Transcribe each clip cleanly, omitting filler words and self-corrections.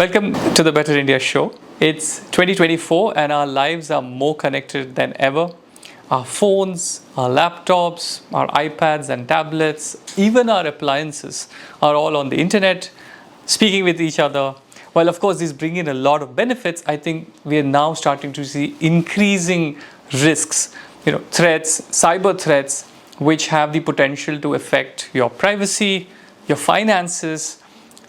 Welcome to the Better India show. It's 2024 and our lives are more connected than ever. Our phones, our laptops, our iPads and tablets, even our appliances are all on the internet, speaking with each other. While of course these bring in a lot of benefits, I think we are now starting to see increasing risks, threats, cyber threats, which have the potential to affect your privacy, your finances,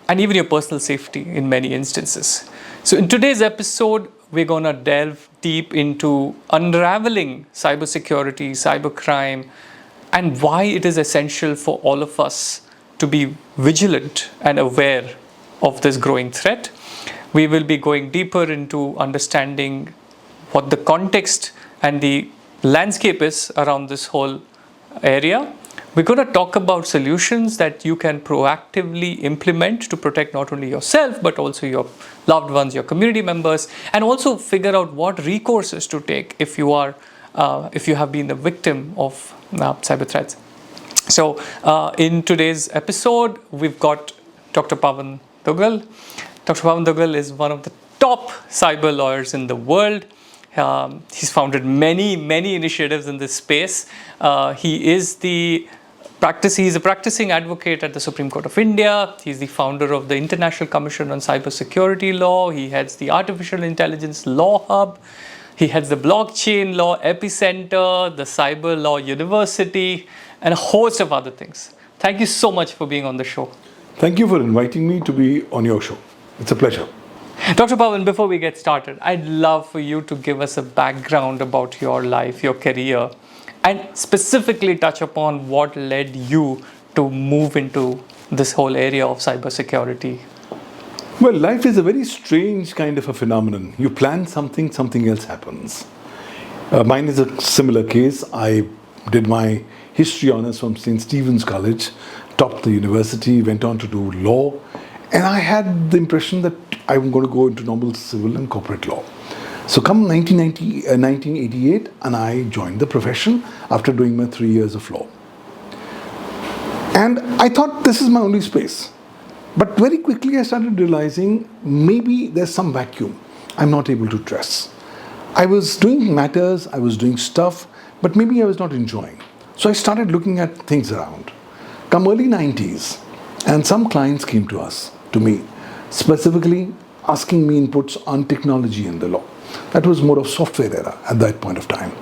and even your personal safety in many instances. So in today's episode, we're going to delve deep into unraveling cybersecurity, cybercrime, and why it is essential for all of us to be vigilant and aware of this growing threat. We will be going deeper into understanding what the context and the landscape is around this whole area. We're going to talk about solutions that you can proactively implement to protect not only yourself, but also your loved ones, your community members, and also figure out what recourses to take if you have been the victim of cyber threats. So in today's episode, we've got Dr. Pavan Duggal. Dr. Pavan Duggal is one of the top cyber lawyers in the world. He's founded many initiatives in this space. He's a practicing advocate at the Supreme Court of India. He's the founder of the International Commission on Cybersecurity Law. He heads the Artificial Intelligence Law Hub. He heads the Blockchain Law Epicenter, the Cyber Law University, and a host of other things. Thank you so much for being on the show. Thank you for inviting me to be on your show. It's a pleasure. Dr. Pavan, before we get started, I'd love for you to give us a background about your life, your career, and specifically touch upon what led you to move into this whole area of cybersecurity. Well, life is a very strange kind of a phenomenon. You plan something, something else happens. Mine is a similar case. I did my history honors from St. Stephen's College, topped the university, went on to do law, and I had the impression that I'm going to go into normal civil and corporate law. So come 1988, and I joined the profession after doing my 3 years of law. And I thought this is my only space. But very quickly I started realizing maybe there's some vacuum I'm not able to address. I was doing matters, I was doing stuff, but maybe I was not enjoying. So I started looking at things around. Come early 90s, and some clients came to me, specifically asking me inputs on technology in the law. That was more of software era at that point of time.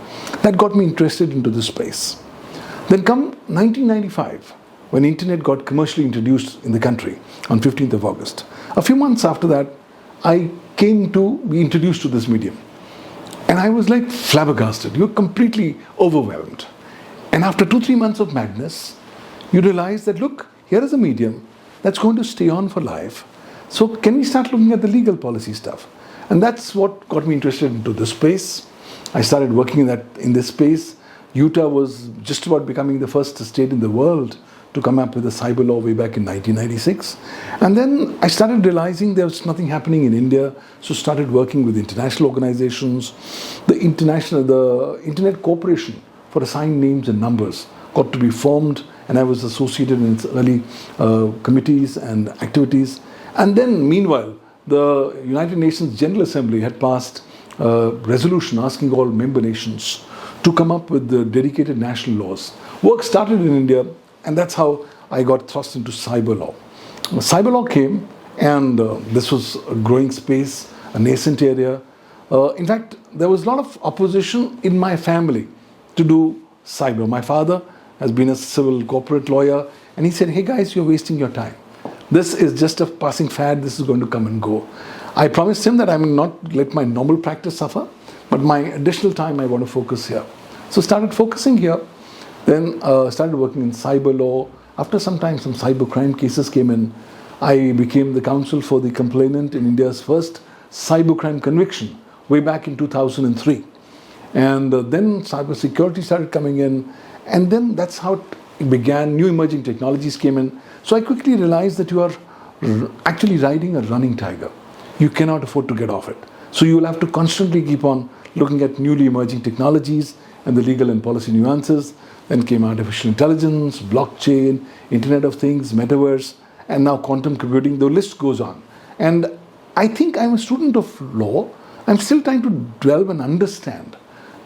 That got me interested into this space. Then come 1995, when internet got commercially introduced in the country on 15th of August. A few months after that, I came to be introduced to this medium. And I was like flabbergasted. You're completely overwhelmed. And after 2-3 months of madness, you realize that, look, here is a medium that's going to stay on for life. So can we start looking at the legal policy stuff? And that's what got me interested into this space. I started working in this space. Utah was just about becoming the first state in the world to come up with a cyber law way back in 1996. And then I started realizing there was nothing happening in India, so started working with international organizations. The Internet Corporation for Assigned Names and Numbers got to be formed, and I was associated in its early committees and activities. And then, meanwhile, the United Nations General Assembly had passed a resolution asking all member nations to come up with the dedicated national laws. Work started in India, and that's how I got thrust into cyber law. Cyber law came, and this was a growing space, a nascent area. In fact, there was a lot of opposition in my family to do cyber. My father has been a civil corporate lawyer, and he said, hey guys, you're wasting your time. This is just a passing fad. This is going to come and go. I promised him that I will not let my normal practice suffer, but my additional time I want to focus here. So started focusing here, then started working in cyber law. After some time, some cyber crime cases came in. I became the counsel for the complainant in India's first cyber crime conviction way back in 2003. And then cyber security started coming in, and then that's how it began. New emerging technologies came in. So I quickly realized that you are actually riding a running tiger. You cannot afford to get off it. So you will have to constantly keep on looking at newly emerging technologies and the legal and policy nuances. Then came artificial intelligence, blockchain, Internet of Things, metaverse, and now quantum computing. The list goes on. And I think I'm a student of law. I'm still trying to delve and understand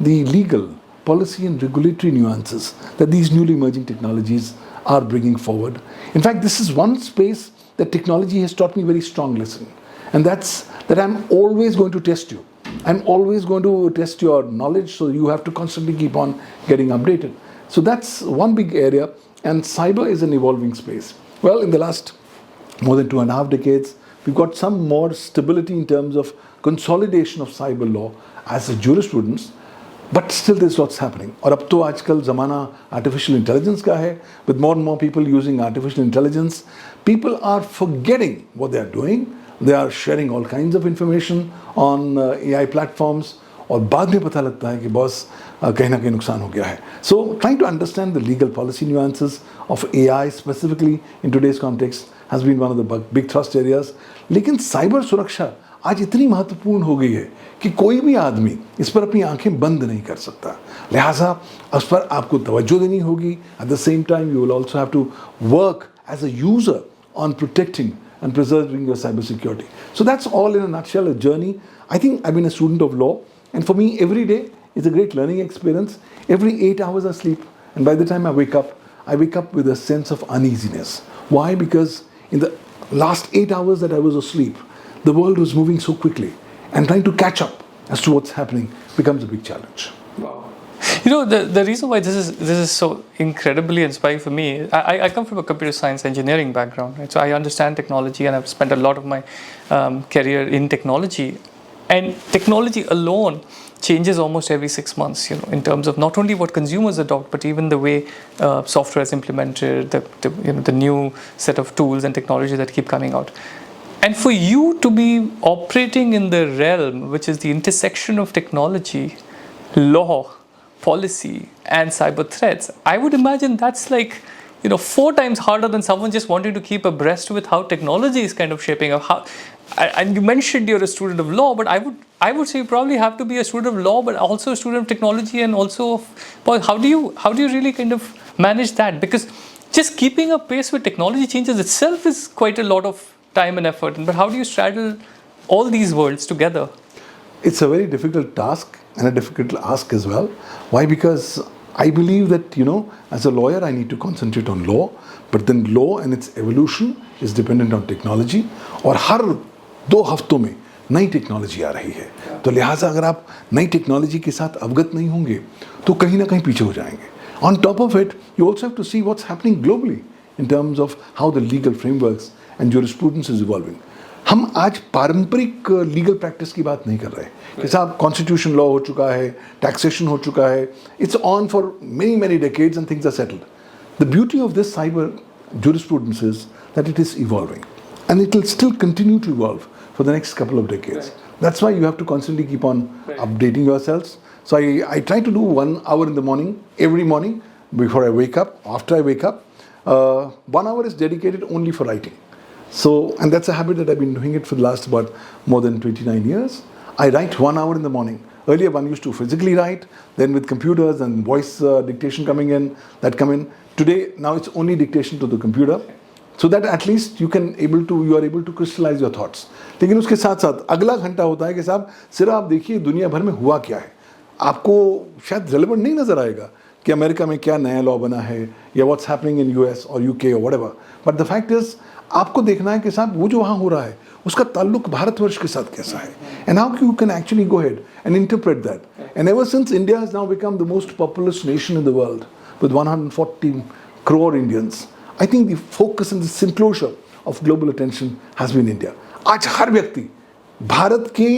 the legal, policy, and regulatory nuances that these newly emerging technologies are bringing forward. In fact, this is one space that technology has taught me a very strong lesson, and that's that I'm always going to test you. I'm always going to test your knowledge, so you have to constantly keep on getting updated. So that's one big area, and cyber is an evolving space. Well, in the last more than 2.5 decades, we've got some more stability in terms of consolidation of cyber law as a jurisprudence, but still there's lots happening. और अब तो आजकल ज़माना artificial intelligence का है, with more and more people using artificial intelligence, people are forgetting what they are doing. They are sharing all kinds of information on AI platforms, और बाद में पता लगता है कि बॉस कहीं ना कहीं नुकसान हो गया है. So trying to understand the legal policy nuances of AI specifically in today's context has been one of the big thrust areas. लेकिन साइबर सुरक्षा आज इतनी महत्वपूर्ण हो गई है कि कोई भी आदमी इस पर अपनी आंखें बंद नहीं कर सकता. लिहाजा उस पर आपको तवज्जो देनी होगी. At the same time, you will also have to work as a user on protecting and preserving your cybersecurity. So that's all in a nutshell, a journey. I think I've been a student of law, and for me, every day is a great learning experience. Every 8 hours I sleep, and by the time I wake up with a sense of uneasiness. Why? Because in the last 8 hours that I was asleep, the world was moving so quickly, and trying to catch up as to what's happening becomes a big challenge. You know, the reason why this is so incredibly inspiring for me, I come from a computer science engineering background, right? So I understand technology, and I've spent a lot of my career in technology. And technology alone changes almost every 6 months, you know, in terms of not only what consumers adopt, but even the way software is implemented, the new set of tools and technology that keep coming out. And for you to be operating in the realm, which is the intersection of technology, law, policy, and cyber threats, I would imagine that's like, 4 times harder than someone just wanting to keep abreast with how technology is kind of shaping up. And you mentioned you're a student of law, but I would say you probably have to be a student of law, but also a student of technology, and also how do you really kind of manage that? Because just keeping up pace with technology changes itself is quite a lot of time and effort. But how do you straddle all these worlds together? It's a very difficult task and a difficult ask as well. Why? Because I believe that, as a lawyer, I need to concentrate on law, but then law and its evolution is dependent on technology. और हर 2 हफ्तों में नई technology आ रही है, तो लिहाजा अगर आप नई टेक्नोलॉजी के साथ अवगत नहीं होंगे तो कहीं ना कहीं पीछे हो जाएंगे. On top of it, you also have to see what's happening globally in terms of how the legal frameworks and jurisprudence is evolving. हम आज पारंपरिक लीगल प्रैक्टिस की बात नहीं कर रहे कि साहब कॉन्स्टिट्यूशन लॉ हो चुका है, टैक्सेशन हो चुका है, it's on for many decades and things are settled. The beauty of this cyber jurisprudence is that it is evolving, and it will still continue to evolve for the next couple of decades. That's why you have to constantly keep on updating yourselves. So I try to do 1 hour in the morning, every morning, before I wake up, after I wake up. 1 hour is dedicated only for writing. So, and that's a habit that I've been doing it for the last about more than 29 years. I write 1 hour in the morning. Earlier one used to physically write, then with computers and voice dictation coming in, that come in. Today, now it's only dictation to the computer, so that at least you are able to crystallize your thoughts. लेकिन उसके साथ साथ अगला घंटा होता है कि साहब सिर्फ आप देखिए दुनिया भर में हुआ क्या है. आपको शायद रेलेवेंट नहीं नजर आएगा कि अमेरिका में क्या नया लॉ बना है, या व्हाट्स हैपनिंग इन यूएस और यूके और whatever, but the fact is आपको देखना है कि साहब वो जो वहाँ हो रहा है उसका ताल्लुक भारतवर्ष के साथ कैसा है, and how you can actually go head and interpret that. And ever since India has now become the most populous nation in the world with 140 crore Indians, I think the focus and the enclosure of global attention has been India. आज हर व्यक्ति भारत के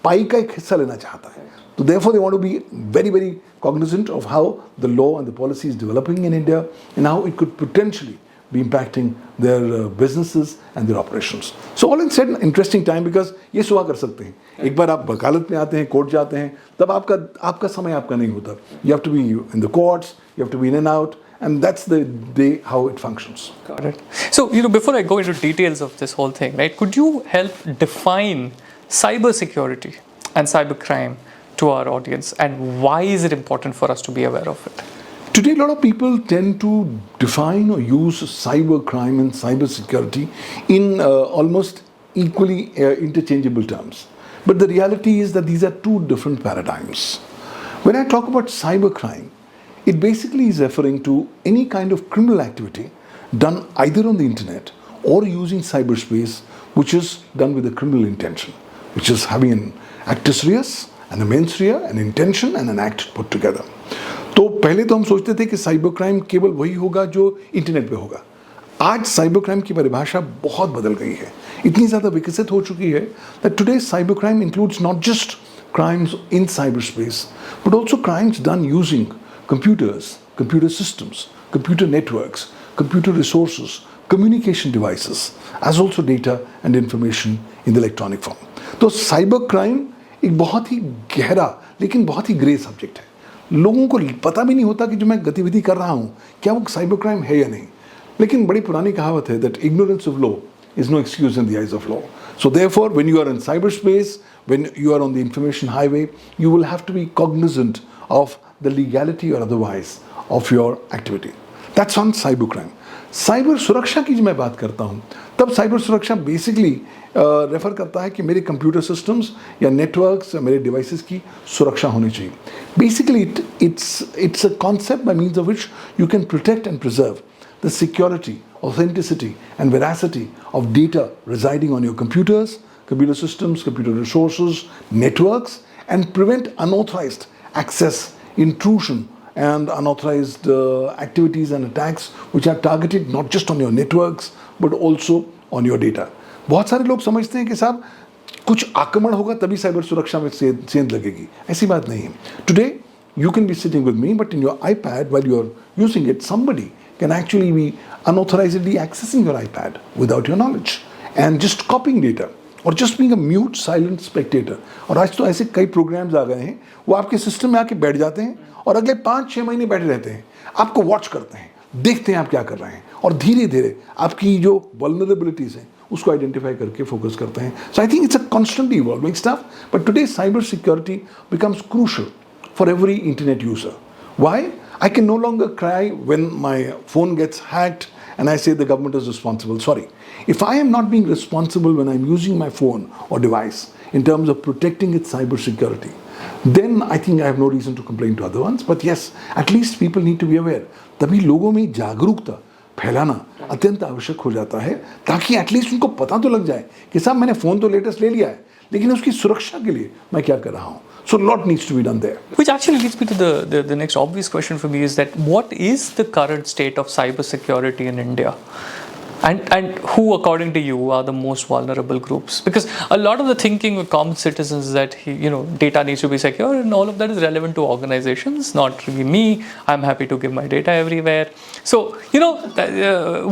पाई का एक हिस्सा लेना चाहता है. So therefore they want to be very cognizant of how the law and the policy is developing in India, and how it could potentially be impacting their businesses and their operations. So all in said, interesting time, because ये सुहा कर सकते हैं. एक बार आप वकालत में आते हैं, कोर्ट जाते हैं, तब आपका समय आपका नहीं होता. You have to be in the courts, you have to be in and out, and that's the day how it functions. Got it. So, before I go into details of this whole thing, right, could you help define cyber security and cybercrime to our audience, and why is it important for us to be aware of it? Today, a lot of people tend to define or use cybercrime and cybersecurity in almost equally interchangeable terms. But the reality is that these are two different paradigms. When I talk about cybercrime, it basically is referring to any kind of criminal activity done either on the internet or using cyberspace, which is done with a criminal intention, which is having an actus reus, an mens rea, an intention and an act put together. तो पहले तो हम सोचते थे कि cyber crime केवल वही होगा जो इंटरनेट पे होगा. आज साइबर क्राइम की परिभाषा बहुत बदल गई है, इतनी ज़्यादा विकसित हो चुकी है that today cyber crime includes not just crimes in cyberspace but also crimes done using computers, computer systems, computer networks, computer resources, communication devices, as also data and information in the electronic form. तो cyber crime एक बहुत ही गहरा लेकिन बहुत ही grey subject है. लोगों को पता भी नहीं होता कि जो मैं गतिविधि कर रहा हूँ क्या वो साइबर क्राइम है या नहीं. लेकिन बड़ी पुरानी कहावत है that ignorance of law is no excuse in the eyes of law. So therefore, when you are in cyberspace, when you are on the information highway, you will have to be cognizant of the legality or otherwise of your activity. That's on cybercrime. Cyber सुरक्षा की जब मैं बात करता हूँ तब cyber सुरक्षा basically refer करता है कि मेरे कंप्यूटर सिस्टम्स या नेटवर्क्स या मेरे डिवाइसेस की सुरक्षा होनी चाहिए. Basically it's a concept bye means of which you can protect and preserve the security, authenticity and veracity of data residing on your computers, computer systems, computer resources, networks, and prevent unauthorized access, intrusion and unauthorized activities and attacks which are targeted not just on your networks but also on your data. बहुत सारे लोग समझते हैं कि साहब कुछ आक्रमण होगा तभी साइबर सुरक्षा में सेंध लगेगी. ऐसी बात नहीं है. Today you can be sitting with me but in your iPad while you are using it, somebody can actually be unauthorizedly accessing your iPad without your knowledge and just copying data or just being a mute silent spectator. और आज तो ऐसे कई programmes आ गए हैं वो आपके system में आके बैठ जाते हैं और अगले 5-6 महीने बैठे रहते हैं, आपको वॉच करते हैं, देखते हैं आप क्या कर रहे हैं और धीरे धीरे आपकी जो वल्नरेबिलिटीज हैं उसको आइडेंटिफाई करके फोकस करते हैं. So I think it's a constantly evolving stuff but today cyber security becomes crucial for every internet user. Why? I can no longer cry when my phone gets hacked and I say the government is responsible. Sorry. If I am not being responsible when I'm using my phone or device in terms of protecting its cyber security, then I think I have no reason to complain to other ones. But yes, at least people need to be aware. तभी लोगों में जागरूकता फैलाना अत्यंत आवश्यक हो जाता है ताकि एटलीस्ट उनको पता तो लग जाए कि साहब मैंने फ़ोन तो लेटेस्ट ले लिया है लेकिन उसकी सुरक्षा के लिए मैं क्या कर रहा हूँ. So a lot needs to be done there. Which actually leads me to the next obvious question for me is that what is the current state of cybersecurity in India? And who, according to you, are the most vulnerable groups? Because a lot of the thinking with common citizens is that data needs to be secure, and all of that is relevant to organizations, not really me. I'm happy to give my data everywhere. So,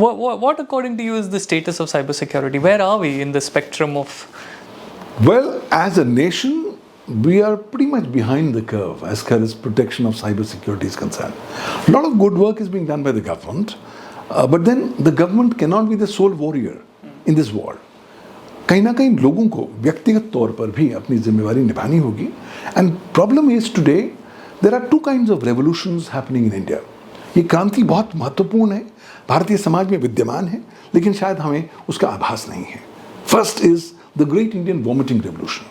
what according to you is the status of cybersecurity? Where are we in the spectrum of? Well, as a nation, we are pretty much behind the curve as far as protection of cybersecurity is concerned. A lot of good work is being done by the government, but then the government cannot be the sole warrior in this war. कहीं ना कहीं लोगों को व्यक्तिगत तौर पर भी अपनी जिम्मेवारी निभानी होगी. And problem is today there are two kinds of revolutions happening in India. ये क्रांति बहुत महत्वपूर्ण है, भारतीय समाज में विद्यमान है, लेकिन शायद हमें उसका आभास नहीं है. First is the Great Indian Vomiting Revolution.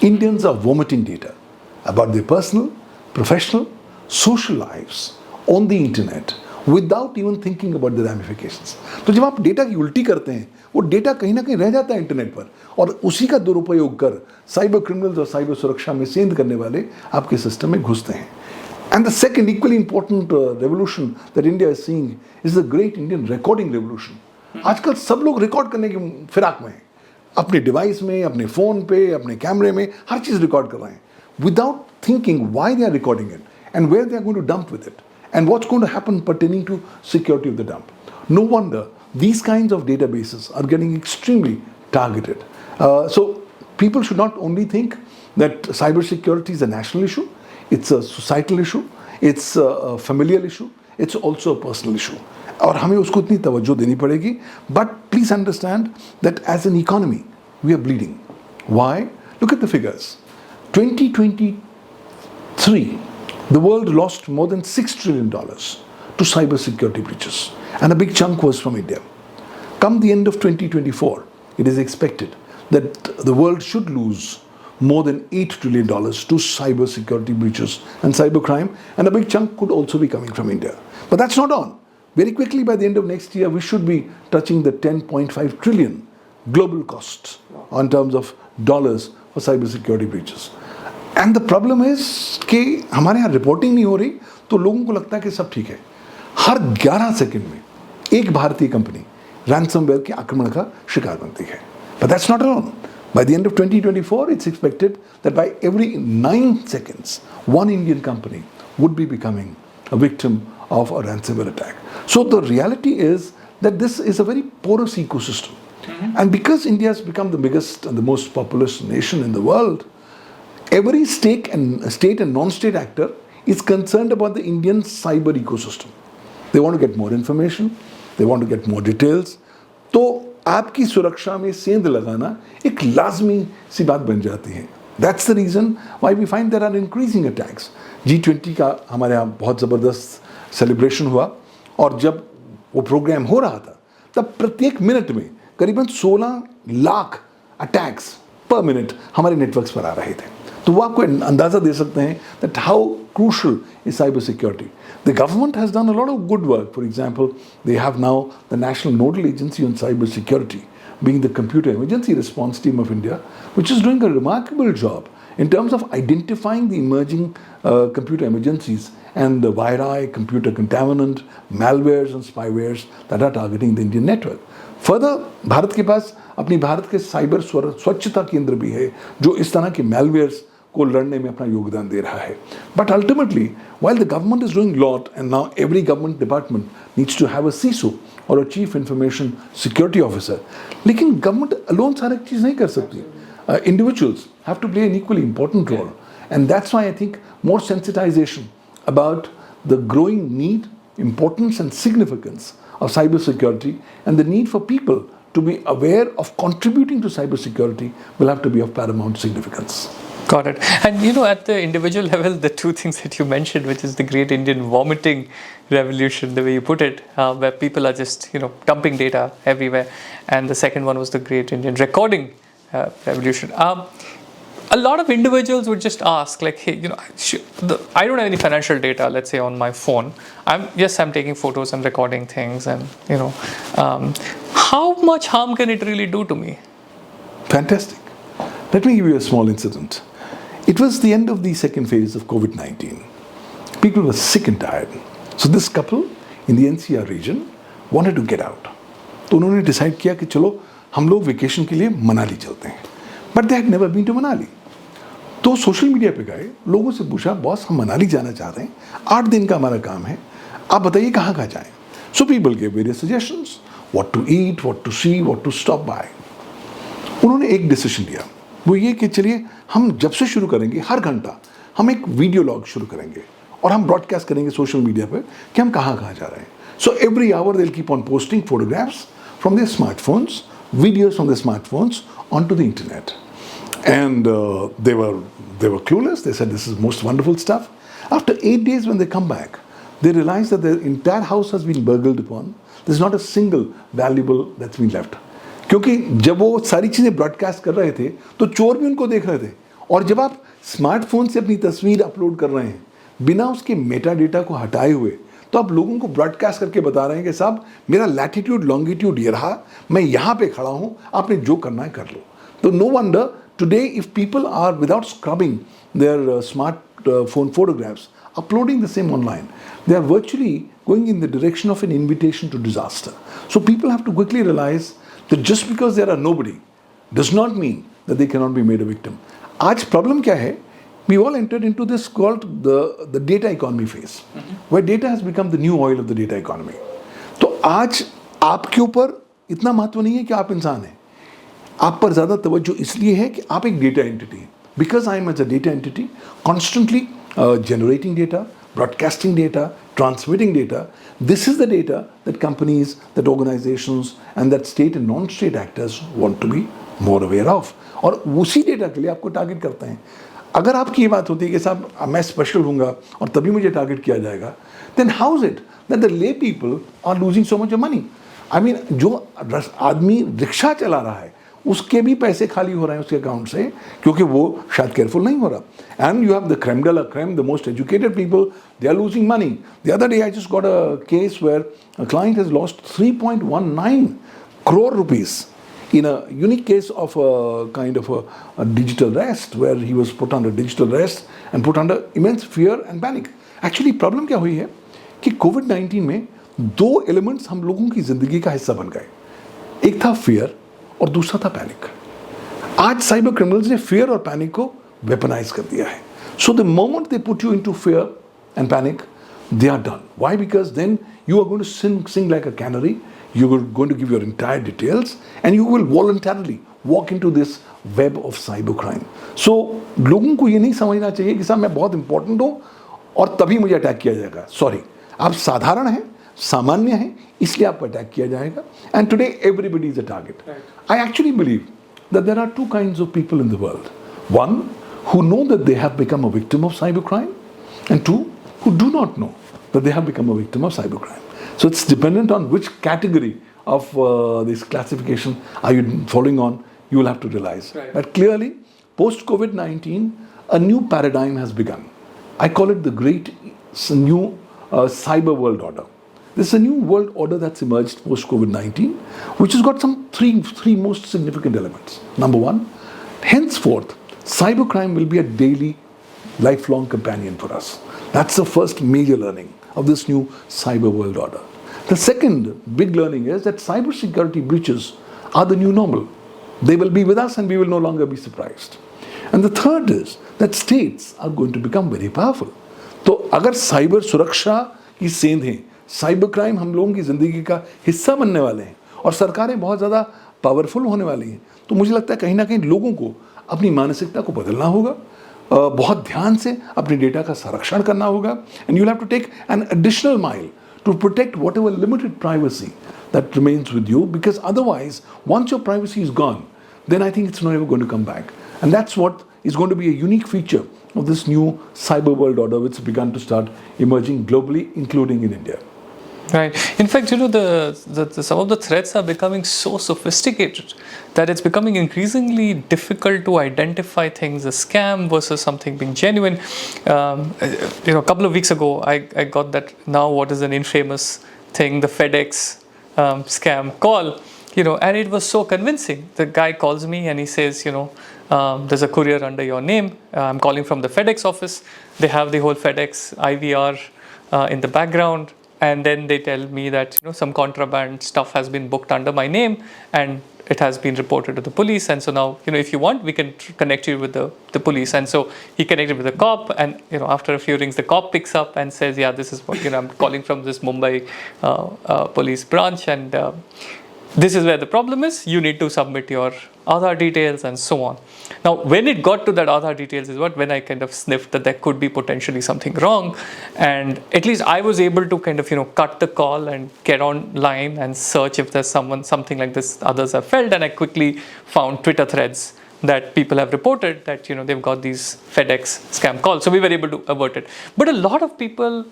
Indians are vomiting data about their personal, professional, social lives on the internet without even thinking about the ramifications. तो जब आप डेटा की उल्टी करते हैं वो डेटा कहीं ना कहीं रह जाता है इंटरनेट पर और उसी का दुरुपयोग कर साइबर क्रिमिनल्स और साइबर सुरक्षा में सेंध करने वाले आपके सिस्टम में घुसते हैं. And the second equally important revolution that India is seeing is the Great Indian Recording Revolution. आजकल सब लोग रिकॉर्ड करने की फिराक में हैं, अपने डिवाइस में, अपने फ़ोन पे, अपने कैमरे में हर चीज़ रिकॉर्ड कर रहे हैं without thinking why they are recording it and where they are going to dump with it and what's going to happen pertaining to security of the dump. No wonder these kinds of databases are getting extremely targeted. So people should not only think that cybersecurity is a national issue, it's a societal issue, it's a familial issue, it's also a personal issue. और हमें उसको इतनी तवज्जो देनी पड़ेगी. But please understand that as an economy we are bleeding. Why? Look at the figures. 2023 the world lost more than $6 trillion to cyber security breaches and a big chunk was from India. Come the end of 2024 it is expected that the world should lose more than $8 trillion to cyber security breaches and cyber crime, and a big chunk could also be coming from India. But that's not on. Very quickly, by the end of next year, we should be touching the 10.5 trillion global costs on terms of dollars for cyber security breaches. And the problem is कि हमारे यहाँ reporting नहीं हो रही, तो लोगों को लगता है कि सब ठीक है. हर 11 सेकंड में एक भारतीय कंपनी रैंसमवेयर के आक्रमण का शिकार बनती है. But that's not alone. By the end of 2024, it's expected that by every 9 seconds, one Indian company would be becoming a victim of a ransomware attack. So the reality is that this is a very porous ecosystem. And because India has become the biggest and the most populous nation in the world, every state and non-state actor is concerned about the Indian cyber ecosystem. They want to get more information, they want to get more details. तो आपकी सुरक्षा में सेंध लगाना एक लाजमी सी बात बन जाती है. That's the reason why we find there are increasing attacks. G20 का हमारे यहाँ बहुत ज़बरदस्त सेलिब्रेशन हुआ, और जब वो प्रोग्राम हो रहा था तब प्रत्येक मिनट में करीबन 16 लाख अटैक्स पर मिनट हमारे नेटवर्क्स पर आ रहे थे. तो वो आपको अंदाज़ा दे सकते हैं that how crucial is cyber security. The government has done a lot of good work. For example, they have now the National Nodal Agency on Cyber Security, being the Computer Emergency Response Team of India, which is doing a remarkable job in terms of identifying the emerging computer emergencies and the viri, computer contaminant, malwares and spywares that are targeting the Indian network. Further, Bharat के पास अपनी भारत के cyber स्वच्छता केंद्र भी है जो इस तरह के malwares को लड़ने में अपना योगदान दे रहा है. But ultimately, while the government is doing a lot, and now every government department needs to have a CISO or a Chief Information Security Officer, लेकिन government alone सारी चीज़ नहीं कर सकती. Individuals have to play an equally important role, and that's why I think more sensitization about the growing need, importance and significance of cybersecurity and the need for people to be aware of contributing to cybersecurity will have to be of paramount significance. Got it. And you know, at the individual level, the two things that you mentioned, which is the great Indian vomiting revolution, the way you put it, where people are just, dumping data everywhere. And the second one was the great Indian recording revolution. A lot of individuals would just ask, like, hey, I don't have any financial data, let's say, on my phone. I'm taking photos and recording things, and how much harm can it really do to me? Fantastic. Let me give you a small incident. It was the end of the second phase of COVID-19. People were sick and tired. So this couple in the NCR region wanted to get out. तो उन्होंने decide किया कि चलो हम लोग vacation के लिए मनाली चलते हैं. But they had never been to Manali. तो सोशल मीडिया पे गए, लोगों से पूछा, बॉस हम मनाली जाना चाह रहे हैं, 8 दिन का हमारा काम है, आप बताइए कहाँ कहाँ जाएं. So people gave various suggestions, what to eat, what to see, what to stop by. उन्होंने एक डिसीजन लिया, वो ये कि चलिए हम जब से शुरू करेंगे हर घंटा हम एक वीडियो लॉग शुरू करेंगे और हम ब्रॉडकास्ट करेंगे सोशल मीडिया पे कि हम कहाँ कहाँ जा रहे हैं. So every hour they will keep on posting photographs from their smartphones, videos from their smartphones onto the internet. And they were clueless. They said, this is most wonderful stuff. After 8 days when they come back, they realize that their entire house has been burgled upon. There's not a single valuable that's been left. क्योंकि जब वो सारी चीज़ें broadcast कर रहे थे तो चोर भी उनको देख रहे थे. और जब आप स्मार्टफोन से अपनी तस्वीर अपलोड कर रहे हैं बिना उसके मेटा डेटा को हटाए हुए, तो आप लोगों को ब्रॉडकास्ट करके बता रहे हैं कि साहब मेरा लैटिट्यूड लॉन्गिट्यूड ये रहा, मैं यहाँ पे खड़ा हूँ, आपने जो करना है कर लो. तो no wonder today if people are without scrubbing their smartphone photographs, uploading the same online, they are virtually going in the direction of an invitation to disaster. So people have to quickly realize that just because there are nobody does not mean that they cannot be made a victim. आज problem क्या है? We all entered into this called the data economy phase, where data has become the new oil of the data economy. तो आज आपके ऊपर इतना महत्व नहीं है कि आप इंसान हैं. आप पर ज़्यादा तवज्जो इसलिए है कि आप एक डेटा एंटिटी हैं. Because I am as a data entity, constantly generating data, broadcasting data, transmitting data, this is the data that companies, that organizations and that state and non-state actors want to be more aware of. और उसी data के लिए आपको target करते हैं. अगर आपकी ये बात होती है कि साहब मैं स्पेशल हूँगा और तभी मुझे टारगेट किया जाएगा, then how is it that the lay people are losing so much of money? I mean, जो आदमी रिक्शा चला रहा है उसके भी पैसे खाली हो रहे हैं उसके अकाउंट से, क्योंकि वो शायद केयरफुल नहीं हो रहा. And you have the creme de la creme, the most educated people, they are losing money. The other day I just got a case where a client has lost 3.19 crore rupees in a unique case of a kind of a digital arrest, where he was put under digital arrest and put under immense fear and panic. Actually problem क्या हुई है कि कोविड-19 में दो elements हम लोगों की जिंदगी का हिस्सा बन गए. एक था फियर और दूसरा था पैनिक. आज साइबर क्रिमिनल्स ने फियर और पैनिक को वेपनाइज कर दिया है. So the moment they put you into fear and panic, they are done. Why? Because then you are going to sing like a canary. You are going to give your entire details and you will voluntarily walk into this web of cybercrime. So लोगों को ये नहीं समझना चाहिए कि साहब मैं बहुत इंपॉर्टेंट हूँ और तभी मुझे अटैक किया जाएगा. सॉरी, आप साधारण हैं, सामान्य हैं, इसलिए आपको अटैक किया जाएगा. And today everybody is a target. Right. I actually believe that there are two kinds of people in the world. One, who know that they have become a victim of cybercrime, and two, who do not know that they have become a victim of cybercrime. So it's dependent on which category of this classification are you following on, you will have to realize. Right. But clearly, post-COVID-19, a new paradigm has begun. I call it the great new cyber world order. This is a new world order that's emerged post-COVID-19, which has got some three most significant elements. Number one, henceforth, cybercrime will be a daily, lifelong companion for us. That's the first major learning of this new cyber world order. The second big learning is that cybersecurity breaches are the new normal. They will be with us and we will no longer be surprised. And the third is that states are going to become very powerful. तो अगर cyber सुरक्षा की सेंध है, cyber crime हम लोगों की ज़िंदगी का हिस्सा बनने वाले हैं और सरकारें बहुत ज़्यादा पावरफुल होने वाली हैं, तो मुझे लगता है कहीं ना कहीं लोगों को अपनी मानसिकता को बदलना होगा, बहुत ध्यान से अपने डेटा का संरक्षण करना होगा. And you have to take an additional mile to protect whatever limited privacy that remains with you, because otherwise, once your privacy is gone, then I think it's not ever going to come back. And that's what is going to be a unique feature of this new cyber world order, which has begun to start emerging globally, including in India. Right. In fact, you know, some of the threats are becoming so sophisticated that it's becoming increasingly difficult to identify things as scam versus something being genuine. You know, a couple of weeks ago, I got that now what is an infamous thing, the FedEx scam call, you know, and it was so convincing. The guy calls me and he says, you know, there's a courier under your name. I'm calling from the FedEx office. They have the whole FedEx IVR in the background. And then they tell me that, you know, some contraband stuff has been booked under my name and it has been reported to the police. And so now, you know, if you want, we can connect you with the police. And so he connected with the cop, and, you know, after a few rings, the cop picks up and says, yeah, this is what, you know, I'm calling from this Mumbai police branch, and this is where the problem is. You need to submit your Aadhaar details and so on. Now, when it got to that Aadhaar details is when I kind of sniffed that there could be potentially something wrong. And at least I was able to kind of, you know, cut the call and get online and search if there's something like this others have felt. And I quickly found Twitter threads that people have reported that, you know, they've got these FedEx scam calls. So we were able to avert it. But a lot of people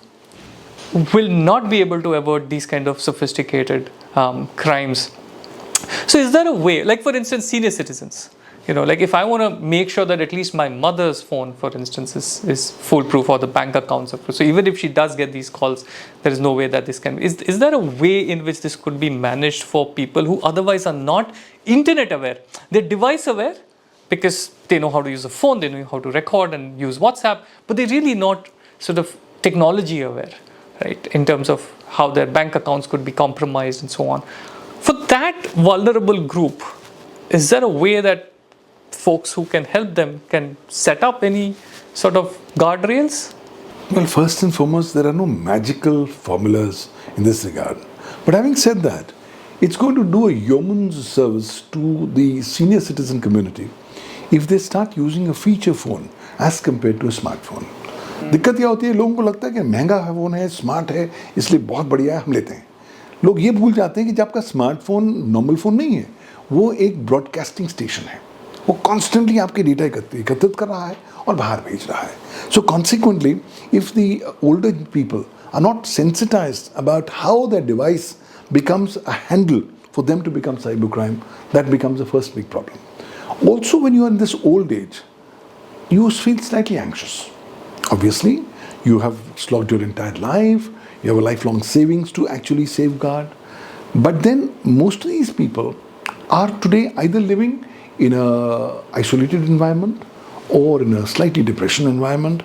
will not be able to avert these kind of sophisticated crimes. So is there a way, like for instance, senior citizens, you know, like if I want to make sure that at least my mother's phone, for instance, is foolproof, or the bank accounts are proof. So even if she does get these calls, there is no way that this can be. Is there a way in which this could be managed for people who otherwise are not internet aware? They're device aware because they know how to use a phone, they know how to record and use WhatsApp, but they're really not sort of technology aware, right, in terms of how their bank accounts could be compromised and so on. For that vulnerable group, is there a way that folks who can help them can set up any sort of guardrails? Well, first and foremost, there are no magical formulas in this regard. But having said that, it's going to do a yeoman's service to the senior citizen community if they start using a feature phone as compared to a smartphone. दिक्कत क्या होती है, लोगों को लगता है कि महंगा फ़ोन है, स्मार्ट है, इसलिए बहुत बढ़िया है, हम लेते हैं. लोग ये भूल जाते हैं कि जब आपका स्मार्टफोन नॉर्मल फ़ोन नहीं है, वो एक ब्रॉडकास्टिंग स्टेशन है. वो कॉन्स्टेंटली आपके डेटा एकत्रित कर रहा है और बाहर भेज रहा है. So consequently if the older people are not sensitized about how their device becomes a handle for them to become cybercrime, that becomes the first big problem. Also, when you are in this old age, you feel slightly anxious. Obviously, you have slogged your entire life, you have a lifelong savings to actually safeguard. But then most of these people are today either living in a isolated environment or in a slightly depression environment.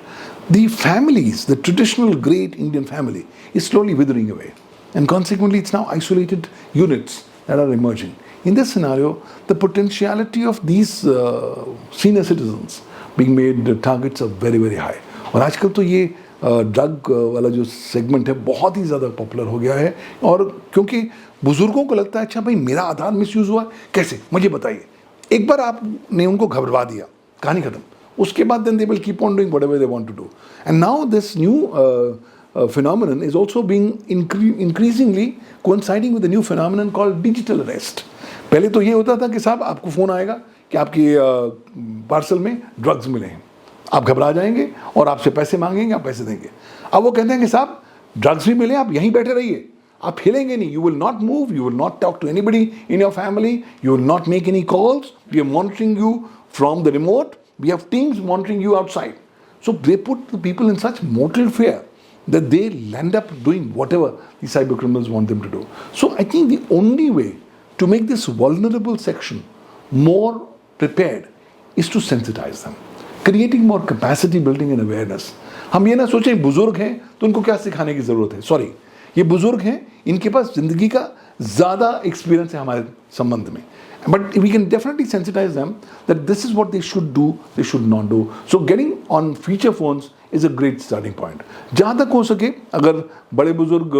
The families, the traditional great Indian family, is slowly withering away. And consequently, it's now isolated units that are emerging. In this scenario, the potentiality of these senior citizens being made targets are very, very high. और आजकल तो ये drug वाला जो segment है बहुत ही ज़्यादा popular हो गया है, और क्योंकि बुजुर्गों को लगता है अच्छा भाई मेरा आधार मिसयूज़ हुआ कैसे, मुझे बताइए. एक बार आपने उनको घबरा दिया, कहानी खत्म. उसके बाद then they will keep on doing whatever they want to do. And now this new phenomenon is also being increasingly coinciding with a new phenomenon called digital arrest. पहले तो ये होता था कि साहब आपको फ़ोन आएगा कि आपकी पार्सल में ड्रग्स मिले हैं, आप घबरा जाएंगे और आपसे पैसे मांगेंगे, आप पैसे देंगे. अब वो कहते हैं कि साहब ड्रग्स भी मिले, आप यहीं बैठे रहिए, आप हिलेंगे नहीं, you will not move, you will not talk to anybody in your family, you will not make any calls, we are monitoring you from the remote, we have teams monitoring you outside. So they put the people in such mortal fear that they end up doing whatever the cyber criminals want them to do. So I think the only way to make this vulnerable section more prepared is to sensitize them, creating more capacity building and awareness. हम ये ना सोचें बुजुर्ग हैं तो उनको क्या सिखाने की ज़रूरत है. सॉरी, ये बुजुर्ग हैं, इनके पास ज़िंदगी का ज़्यादा एक्सपीरियंस है हमारे संबंध में. But we can definitely sensitize them that this is what they should do, they should not do. So getting on feature phones is a great starting point. जहाँ तक हो सके अगर बड़े बुजुर्ग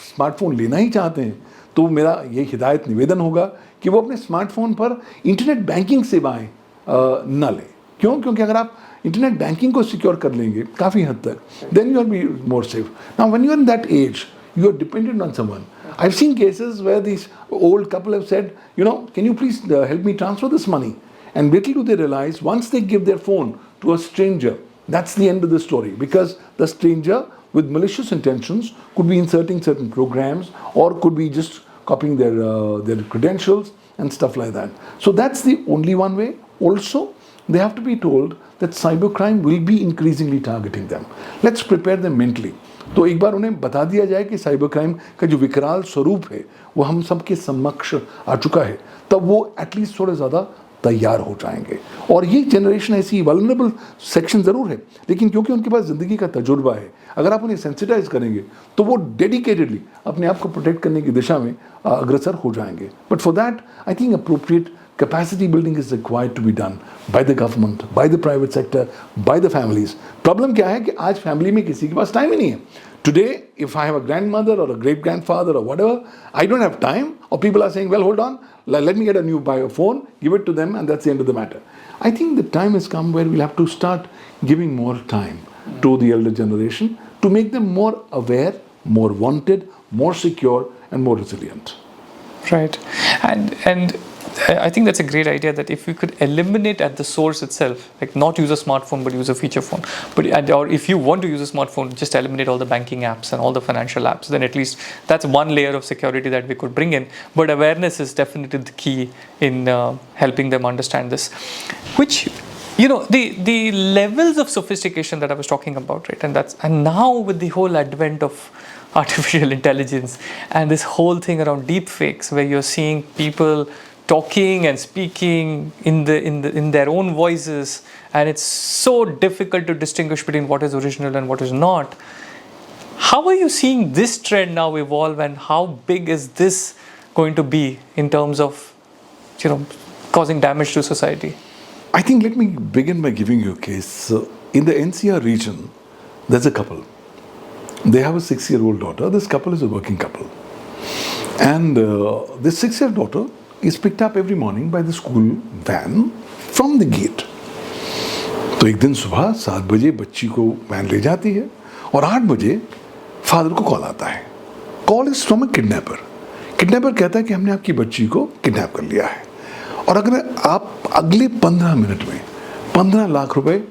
स्मार्टफोन लेना ही चाहते हैं तो मेरा ये हिदायत निवेदन होगा कि वो अपने स्मार्टफोन पर इंटरनेट बैंकिंग सेवाएं न लें. क्यों? क्योंकि अगर आप इंटरनेट बैंकिंग को सिक्योर कर लेंगे काफ़ी हद तक, then you will be more safe. Now when you are in that age, you are dependent on someone. I've seen cases where these old couple have said, you know, can you please help me transfer this money? And little do they realize, once they give their phone to a stranger, that's the end of the story, because the stranger with malicious intentions could be inserting certain programs or could be just copying their credentials and stuff like that. So that's the only one way. Also, they have to be told that cybercrime will be increasingly targeting them. Let's prepare them mentally. तो एक बार उन्हें बता दिया जाए कि cyber crime का जो विकराल स्वरूप है वो हम सबके समक्ष आ चुका है, तब वो एटलीस्ट थोड़े ज़्यादा तैयार हो जाएंगे. और ये जनरेशन ऐसी वल्नरेबल सेक्शन ज़रूर है, लेकिन क्योंकि उनके पास ज़िंदगी का तजुर्बा है, अगर आप उन्हें सेंसिटाइज करेंगे तो वो डेडिकेटेडली अपने आप को प्रोटेक्ट करने की दिशा में अग्रसर हो जाएंगे. But for that I think appropriate capacity building is required to be done by the government, by the private sector, by the families. Problem क्या है कि आज फैमिली में किसी के पास टाइम ही नहीं है. Today, if I have a grandmother or a great grandfather or whatever, I don't have time. Or people are saying, well, hold on, let me get a new phone, give it to them, and that's the end of the matter. I think the time has come where we'll have to start giving more time to the elder generation to make them more aware, more wanted, more secure, and more resilient. Right. And I think that's a great idea, that if we could eliminate at the source itself, like not use a smartphone but use a feature phone, or if you want to use a smartphone, just eliminate all the banking apps and all the financial apps, then at least that's one layer of security that we could bring in. But awareness is definitely the key in helping them understand this, which, you know, the levels of sophistication that I was talking about, right? And now with the whole advent of artificial intelligence and this whole thing around deep fakes, where you're seeing people talking and speaking in their own voices, and it's so difficult to distinguish between what is original and what is not. How are you seeing this trend now evolve, and how big is this going to be in terms of, you know, causing damage to society? I think let me begin by giving you a case. In the NCR region, there's a couple. They have a 6-year-old daughter. This couple is a working couple. And this 6-year-old daughter is picked up every morning by the school van from the gate. तो एक दिन सुबह 7 बजे बच्ची को van ले जाती है और 8 बजे फादर को कॉल आता है. Call is from a kidnapper. Kidnapper कहता है कि हमने आपकी बच्ची को किडनैप कर लिया है, और अगर आप अगले 15 मिनट में 15 लाख रुपए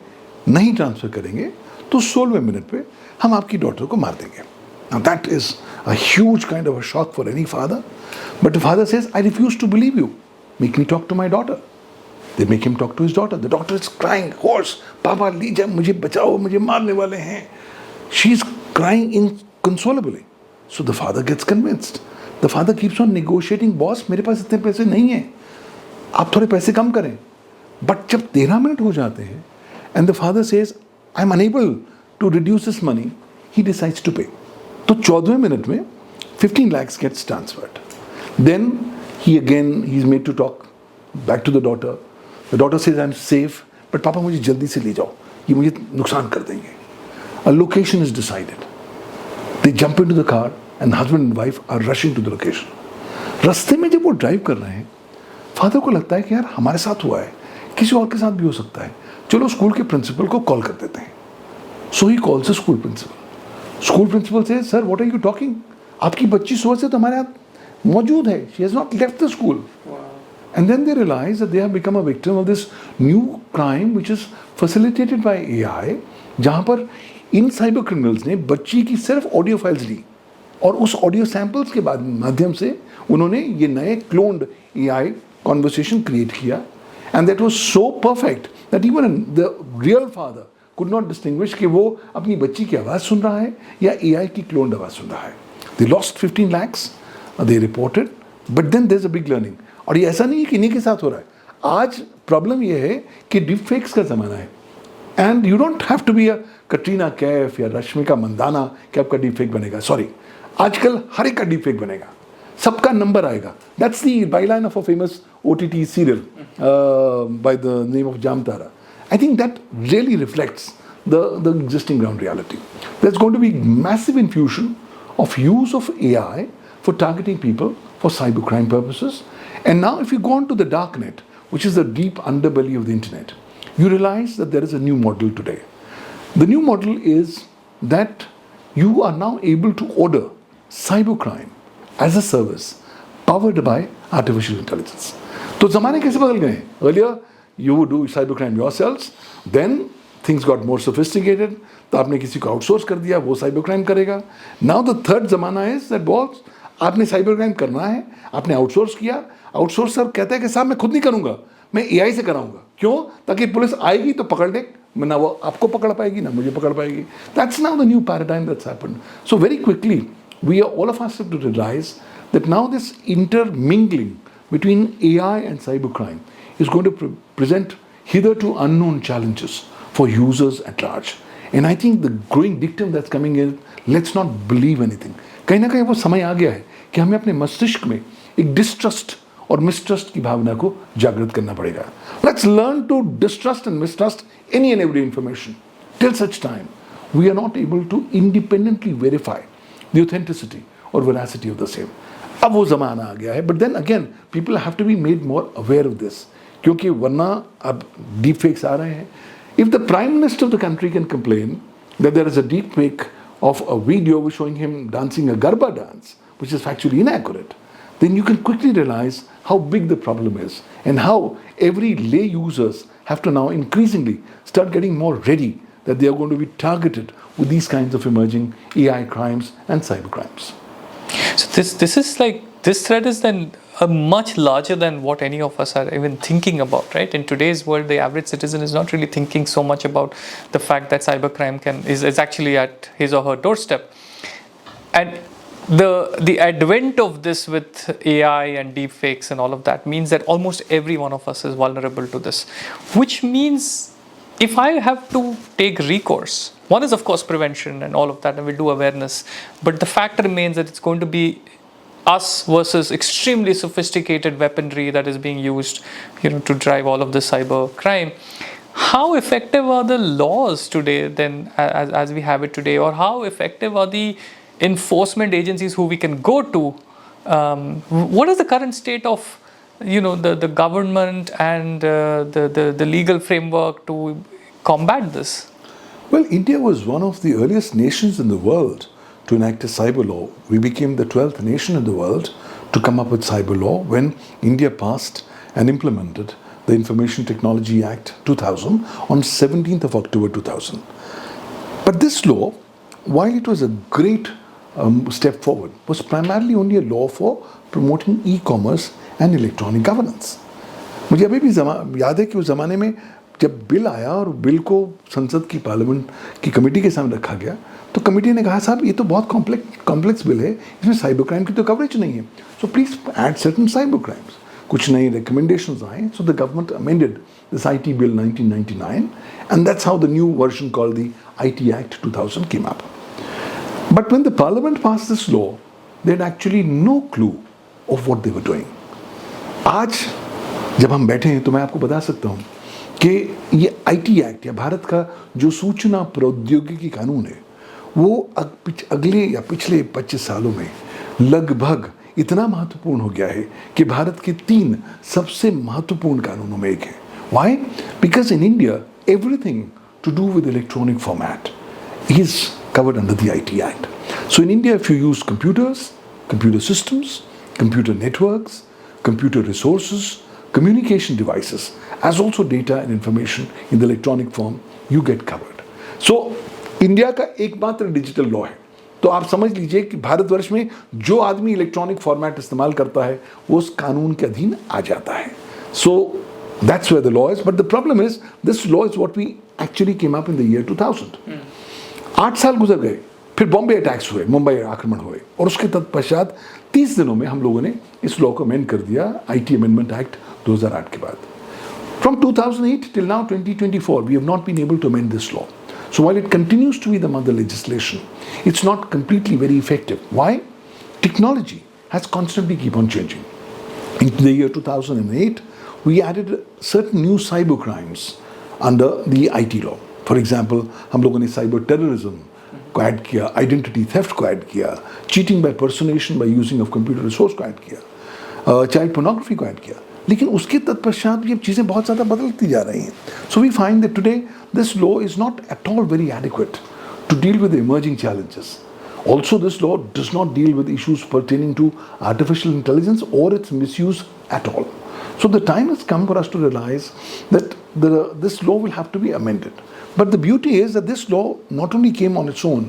नहीं ट्रांसफ़र करेंगे तो 16वें मिनट पे हम आपकी डॉटर को मार देंगे. Now that is a huge kind of a shock for any father. But the father says, I refuse to believe you. Make me talk to my daughter. They make him talk to his daughter. The daughter is crying, hoarse. Papa, लीजिए मुझे बचाओ, मुझे मारने वाले हैं. She is crying inconsolably. So the father gets convinced. The father keeps on negotiating. Boss, मेरे पास इतने पैसे नहीं हैं. आप थोड़े पैसे कम करें. But जब 13 मिनट हो जाते हैं, and the father says, I'm unable to reduce this money, he decides to pay. तो 14वें मिनट में 15 lakhs gets transferred. Then he's made to talk back to the daughter. The daughter says, I'm safe, but पापा मुझे जल्दी से ले जाओ, ये मुझे नुकसान कर देंगे. A location is decided. They jump into the car and husband and wife are rushing to the location. रास्ते में जब वो ड्राइव कर रहे हैं, फादर को लगता है कि यार हमारे साथ हुआ है, किसी और के साथ भी हो सकता है, चलो स्कूल के प्रिंसिपल को कॉल कर देते हैं. So he calls the school principal. School principal says, sir, what are you talking? आपकी बच्ची सुबह से तो हमारे साथ मौजूद है. She has not left the school. Wow. And then they realize that they have become a victim of this new crime which is facilitated by AI, जहाँ पर इन साइबर क्रिमिनल्स ने बच्ची की सिर्फ ऑडियो फाइल्स ली और उस ऑडियो सैंपल्स के बाद माध्यम से उन्होंने ये नए क्लोन्ड AI कॉन्वर्सेशन क्रिएट किया. And that was so perfect that even the real father could not distinguish कि वो अपनी बच्ची की आवाज़ सुन रहा है या AI की क्लोन्ड आवाज़ सुन रहा है. They lost 15 lakhs, they reported, but then there's a big learning. और ये ऐसा नहीं है कि इन्हीं के साथ हो रहा है. आज प्रॉब्लम ये है कि डीप फेक्स का ज़माना है. And you don't have to be a Katrina Kaif या रश्मिका मंदाना कि आपका डीप फेक बनेगा. सॉरी, आजकल हर एक का डीप फेक बनेगा, सबका नंबर आएगा. That's the Byline of a famous OTT serial by the name of Jamtara. I think that really reflects the existing ground reality. There's going to be massive infusion of use of AI for targeting people for cybercrime purposes. And now if you go on to the darknet, which is the deep underbelly of the internet, you realize that there is a new model today. The new model is that you are now able to order cybercrime as a service powered by artificial intelligence. तो ज़माने कैसे बदल गए? Earlier, you would do cybercrime yourselves, then things got more sophisticated, तो आपने किसी को outsource कर दिया, वो cybercrime करेगा. Now the third ज़माना is that boss, आपने cybercrime करना है, आपने आउटसोर्स किया, आउटसोर्सर कहता है कि साहब मैं खुद नहीं करूँगा, मैं AI से कराऊँगा. क्यों? ताकि पुलिस आएगी तो पकड़ ले, ना वो आपको पकड़ पाएगी ना मुझे पकड़ पाएगी. That's now the new paradigm that's happened. So very quickly, all of us have to realize that now this intermingling between AI and cybercrime is going to present hitherto unknown challenges for users at large. And I think the growing dictum that's coming in, let's not believe anything. कहीं ना कहीं वो समय आ गया है कि हमें अपने मस्तिष्क में एक डिस्ट्रस्ट और मिसट्रस्ट की भावना को जागृत करना पड़ेगा. Let's learn to distrust and mistrust any and every information till such time we are not able to independently verify the authenticity or veracity of the same. अब वो ज़माना आ गया है, but then again people have to be made more aware of this, क्योंकि वरना अब deep fakes आ रहे हैं. If the Prime Minister of the country can complain that there is a deep fake of a video showing him dancing a Garba dance, which is factually inaccurate, then you can quickly realize how big the problem is and how every lay users have to now increasingly start getting more ready that they are going to be targeted with these kinds of emerging AI crimes and cyber crimes. So this is like, this threat is then much larger than what any of us are even thinking about, right? In today's world, the average citizen is not really thinking so much about the fact that cybercrime is actually at his or her doorstep. And the advent of this with AI and deepfakes and all of that means that almost every one of us is vulnerable to this, which means if I have to take recourse, one is of course prevention and all of that, and we'll do awareness, but the fact remains that it's going to be us versus extremely sophisticated weaponry that is being used, to drive all of this cyber crime. How effective are the laws today then, as we have it today, or how effective are the enforcement agencies who we can go to? What is the current state of the government and the legal framework to combat this? Well, India was one of the earliest nations in the world to enact a cyber law. We became the 12th nation in the world to come up with cyber law when India passed and implemented the Information Technology Act 2000 on 17th of October 2000. But this law, while it was a great step forward was primarily only a law for promoting e-commerce and electronic governance. मुझे अभी भी याद है कि उस ज़माने में जब बिल आया और बिल को संसद की पार्लियामेंट की कमेटी के सामने रखा गया तो कमेटी ने कहा साहब ये तो बहुत कॉम्प्लेक्स बिल है, इसमें साइबर क्राइम की तो कवरेज नहीं है, so please add certain cyber crimes. कुछ नई रिकमेंडेशंस आए, so the government amended this IT bill 1999 and that's how the new version called the IT Act 2000 came up. But when the parliament passed this law, they had actually no clue of what they were doing. आज जब हम बैठे हैं तो मैं आपको बता सकता हूँ कि ये IT एक्ट या भारत का जो सूचना प्रौद्योगिकी कानून है वो अगले या पिछले 25 सालों में लगभग इतना महत्वपूर्ण हो गया है कि भारत के 3 सबसे महत्वपूर्ण कानूनों में एक है. Why? Because in India everything to do with electronic format is covered under the IT Act. So in India, if you use computers, computer systems, computer networks, computer resources, communication devices, as also data and information in the electronic form, you get covered. So India का एकमात्र digital law है. तो आप समझ लीजिए कि भारतवर्ष में जो आदमी इलेक्ट्रॉनिक फॉर्मेट इस्तेमाल करता है वो उस कानून के अधीन आ जाता है. So that's where the law is. But the problem is this law is what we actually came up in the year 2000. 8 साल गुजर गए, फिर बॉम्बे अटैक्स हुए, मुंबई आक्रमण हुए और उसके तत्पश्चात 30 दिनों में हम लोगों ने इस लॉ को अमेंड कर दिया IT अमेंडमेंट एक्ट 2008 के बाद. From 2008 till now 2024 we have not been able to amend this law. So while it continues to be the mother legislation, it's not completely very effective. Why? Technology has constantly keep on changing. In the year 2008 we added certain new cyber crimes under the IT law. For example, हम लोगों ने cyber terrorism को add किया, identity theft को add किया, cheating by personation by using of computer resource को add किया, child pornography को ऐड किया. लेकिन उसके तत्पश्चात ये चीज़ें बहुत ज़्यादा बदलती जा रही हैं. So we find that today this law is not at all very adequate to deal with emerging challenges. Also, this law does not deal with issues pertaining to artificial intelligence or its misuse at all. So the time has come for us to realize that this law will have to be amended. But the beauty is that this law not only came on its own,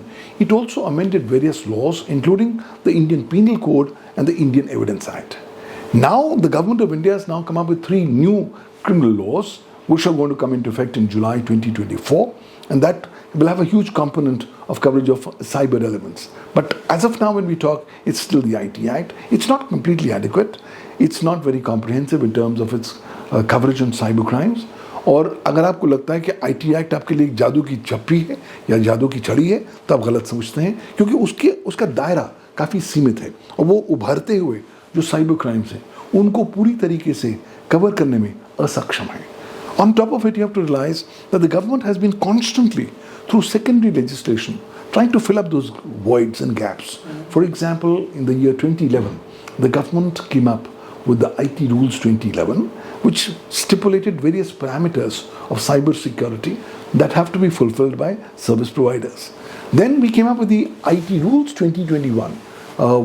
it also amended various laws, including the Indian Penal Code and the Indian Evidence Act. Now, the government of India has now come up with 3 new criminal laws, which are going to come into effect in July 2024, and that will have a huge component of coverage of cyber elements. But as of now, when we talk, it's still the IT Act. It's not completely adequate. It's not very comprehensive in terms of its coverage on cyber crimes. और अगर आपको लगता है कि IT act आपके लिए जादू की चप्पी है या जादू की छड़ी है तो आप गलत समझते हैं, क्योंकि उसका दायरा काफ़ी सीमित है और वो उभरते हुए जो साइबर क्राइम्स हैं उनको पूरी तरीके से कवर करने में असक्षम है. On top of it, you have to realize that the government has been constantly, through secondary legislation, trying to fill up those voids and gaps. For example, in the year 2011, the government came up with the IT Rules 2011, which stipulated various parameters of cyber security that have to be fulfilled by service providers. Then we came up with the IT Rules 2021,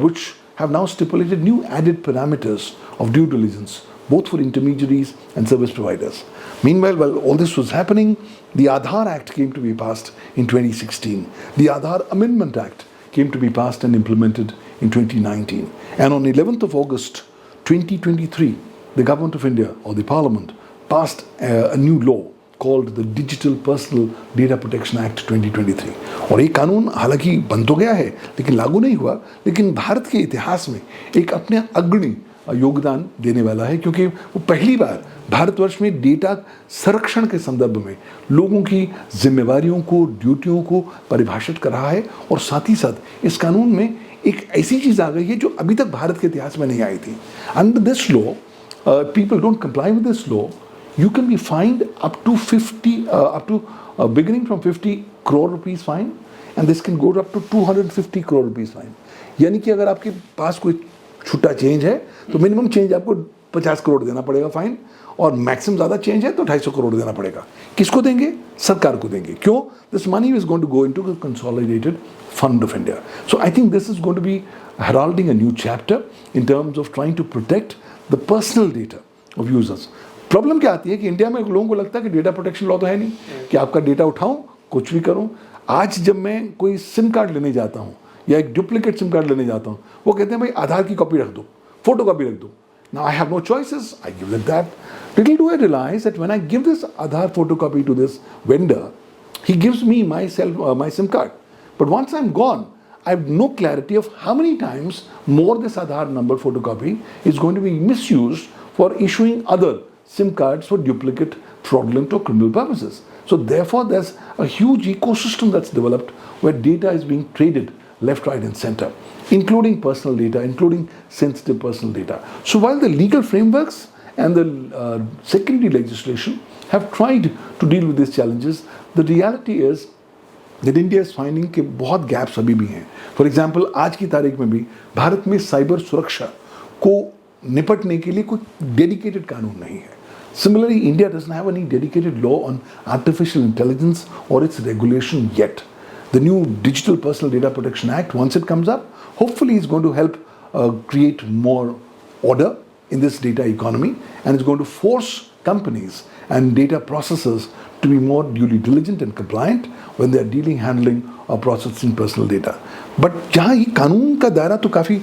which have now stipulated new added parameters of due diligence, both for intermediaries and service providers. Meanwhile, while all this was happening, the Aadhaar Act came to be passed in 2016. The Aadhaar Amendment Act came to be passed and implemented in 2019. And on 11th of August 2023, the Government of India, or the Parliament, passed a new law called the Digital Personal Data Protection Act 2023. और ये कानून हालांकि बन तो गया है लेकिन लागू नहीं हुआ, लेकिन भारत के इतिहास में एक अपने अग्रणी योगदान देने वाला है, क्योंकि वो पहली बार भारतवर्ष में डेटा संरक्षण के संदर्भ में लोगों की जिम्मेवारियों को, ड्यूटियों को परिभाषित कर रहा है. और साथ ही साथ इस कानून में एक ऐसी चीज़ आ गई है जो अभी तक भारत के इतिहास में नहीं आई थी. Under this law, people don't comply with this law, you can be fined up to beginning from 50 crore rupees fine, and this can go up to 250 crore rupees fine. यानी कि अगर आपके पास कोई छुट्टा चेंज है तो मिनिमम चेंज आपको 50 करोड़ देना पड़ेगा फाइन, और मैक्सिमम ज़्यादा चेंज है तो 250 करोड़ देना पड़ेगा. किसको देंगे? सरकार को देंगे. क्यों? This money is going to go into the consolidated fund of India. So I think this is going to be heralding a new chapter in terms of trying to protect the personal data of users. Problem क्या आती है कि India में लोगों को लगता है कि डेटा प्रोटेक्शन लॉ तो है नहीं कि आपका डेटा उठाऊं कुछ भी करूं. आज जब मैं कोई सिम कार्ड लेने जाता हूं या एक डुप्लीकेट सिम कार्ड लेने जाता हूँ, वो कहते हैं भाई आधार की कॉपी रख दो, फोटो कॉपी रख दो. Now I have no choices. I give them that. Little do I realize that when I give this Aadhaar photocopy to this vendor, he gives me my SIM card. But once I'm gone, I have no clarity of how many times more this Aadhaar number photocopy is going to be misused for issuing other SIM cards for duplicate, fraudulent or criminal purposes. So therefore, there's a huge ecosystem that's developed where data is being traded left, right and center, including personal data, including sensitive personal data. So while the legal frameworks and the secondary legislation have tried to deal with these challenges, the reality is that India is finding कि बहुत gaps अभी भी हैं. For example, आज की तारीख में भी भारत में साइबर सुरक्षा को निपटने के लिए कोई dedicated कानून नहीं है. Similarly, India doesn't have any dedicated law on artificial intelligence or its regulation yet. The new Digital Personal Data Protection Act, once it comes up, hopefully is going to help create more order in this data economy, and it's going to force companies and data processors to be more duly diligent and compliant when they are handling or processing personal data. But जहाँ ये कानून का दायरा तो काफ़ी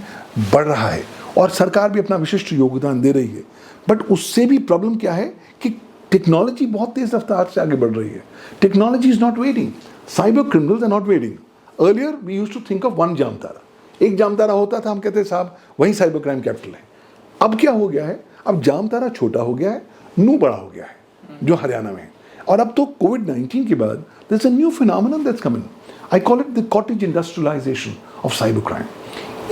बढ़ रहा है और सरकार भी अपना विशिष्ट योगदान दे रही है, बट उससे भी प्रॉब्लम क्या है कि टेक्नोलॉजी बहुत तेज रफ्तार से आगे बढ़ रही है. Technology is not waiting. Cyber criminals are not waiting. Earlier we used to think of one Jamtara. एक जामतारा होता था, हम कहते साहब वही साइबर क्राइम कैपिटल है. अब क्या हो गया है, अब जामतारा छोटा हो गया है, नू बड़ा हो गया है, जो हरियाणा में है. और अब तो कोविड-19 के बाद there is a new phenomenon that's coming. I call it the cottage industrialisation of cyber crime.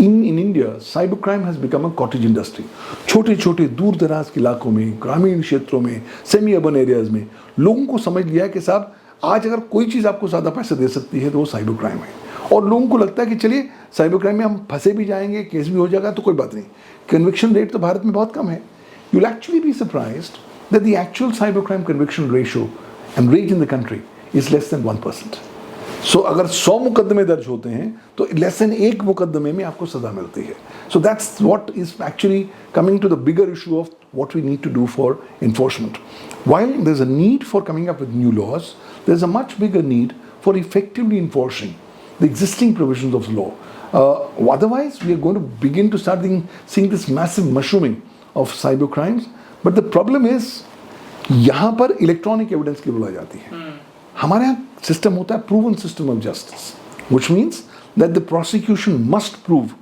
In India, cyber crime has become a cottage industry. छोटे छोटे दूर दराज के इलाकों में, ग्रामीण क्षेत्रों में, सेमी अर्बन एरियाज में लोगों को समझ लिया कि साहब आज अगर कोई चीज़ आपको ज़्यादा पैसे दे सकती है तो वो साइबर क्राइम है. और लोगों को लगता है कि चलिए साइबर क्राइम में हम फंसे भी जाएंगे, केस भी हो जाएगा तो कोई बात नहीं. कन्विक्शन रेट तो भारत में बहुत कम है. You will actually be surprised that the actual cyber crime conviction ratio and rate in the country is less than 1%. सो अगर 100 मुकदमे दर्ज होते हैं तो लेस देन 1 मुकदमे में आपको सजा मिलती है. So that's what is actually coming to the bigger issue of what we need to do for enforcement. While there is a need for coming up with new laws, there is a much bigger need for effectively enforcing the existing provisions of law. Otherwise, we are going to begin to start seeing this massive mushrooming of cyber crimes. But the problem is, यहाँ पर electronic evidence की बुलाई जाती है. हमारे यहाँ system होता है proven system of justice, which means that the prosecution must prove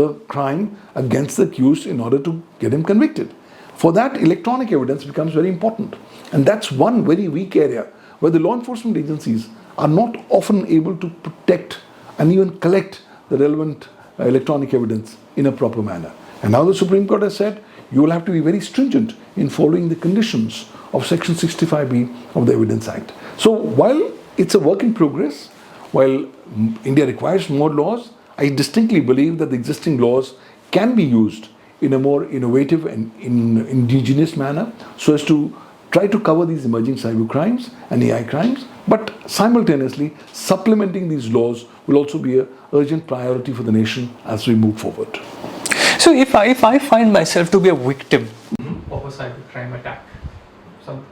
the crime against the accused in order to get him convicted. For that, electronic evidence becomes very important, and that's one very weak area where the law enforcement agencies are not often able to protect and even collect the relevant electronic evidence in a proper manner. And now the Supreme Court has said you will have to be very stringent in following the conditions of Section 65B of the Evidence Act. So while it's a work in progress, while India requires more laws, I distinctly believe that the existing laws can be used in a more innovative and indigenous manner so as to try to cover these emerging cyber crimes and AI crimes, but simultaneously supplementing these laws will also be an urgent priority for the nation as we move forward. So if I find myself to be a victim of a cyber crime attack,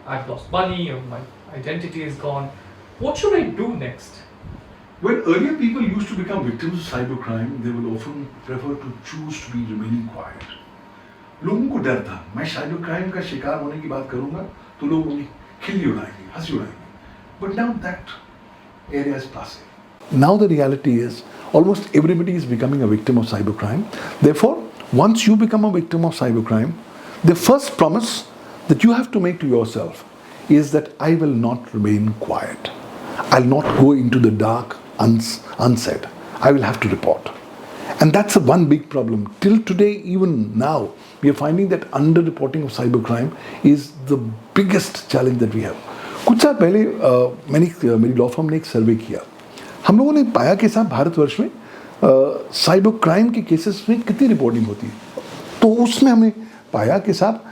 I've lost money or my identity is gone, what should I do next? When earlier people used to become victims of cybercrime, they would often prefer to choose to be remaining quiet. लोगों को डर था, मैं cyber crime का शिकार होने की बात करूंगा तो लोग मुझे खिल्ली उड़ाएंगे, हंसी उड़ाएंगे. But now that area is passing. Now the reality is almost everybody is becoming a victim of cybercrime. Therefore, once you become a victim of cybercrime, the first promise that you have to make to yourself is that I will not remain quiet. I'll not go into the dark unsaid. I will have to report. And that's a one big problem. Till today, even now, we are finding that under-reporting of cybercrime is the biggest challenge that we have. कुछ साल पहले मेरी law firm ने एक सर्वे किया. हम लोगों ने पाया कि साहब भारतवर्ष में साइबर क्राइम के केसेस में कितनी रिपोर्टिंग होती है. तो उसमें हमने पाया कि साहब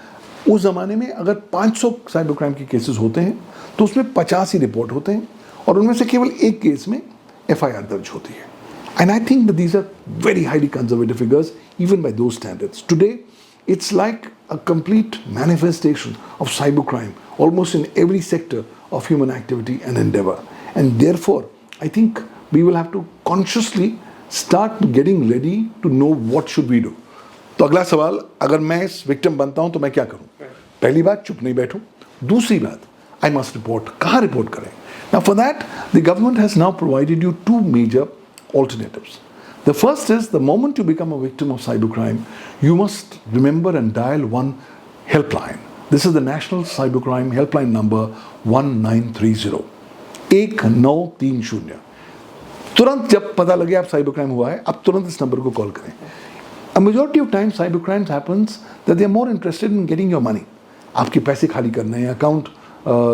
उस ज़माने में अगर 500 साइबर क्राइम के केसेस होते हैं तो उसमें 50 ही रिपोर्ट होते हैं और उनमें से केवल एक केस में FIR दर्ज होती है. And I think that these are very highly conservative figures even by those standards. Today, it's like a complete manifestation of cybercrime almost in every sector of human activity and endeavor. And therefore, I think we will have to consciously start getting ready to know what should we do. तो अगला सवाल, अगर मैं इस victim बनता हूं तो मैं क्या करूं? पहली बात, चुप नहीं बैठूं. दूसरी बात, I must report. कहाँ रिपोर्ट करें? Now for that, the government has now provided you two major alternatives. The first is, the moment you become a victim of cybercrime, you must remember and dial one helpline. This is the National Cybercrime Helpline number 1930. 1930. तुरंत जब पता लगे आप cyber crime हुआ है, अब तुरंत इस नंबर को कॉल करें. A majority of times cyber crimes happens that they are more interested in getting your money. आपके पैसे खाली करने हैं, अकाउंट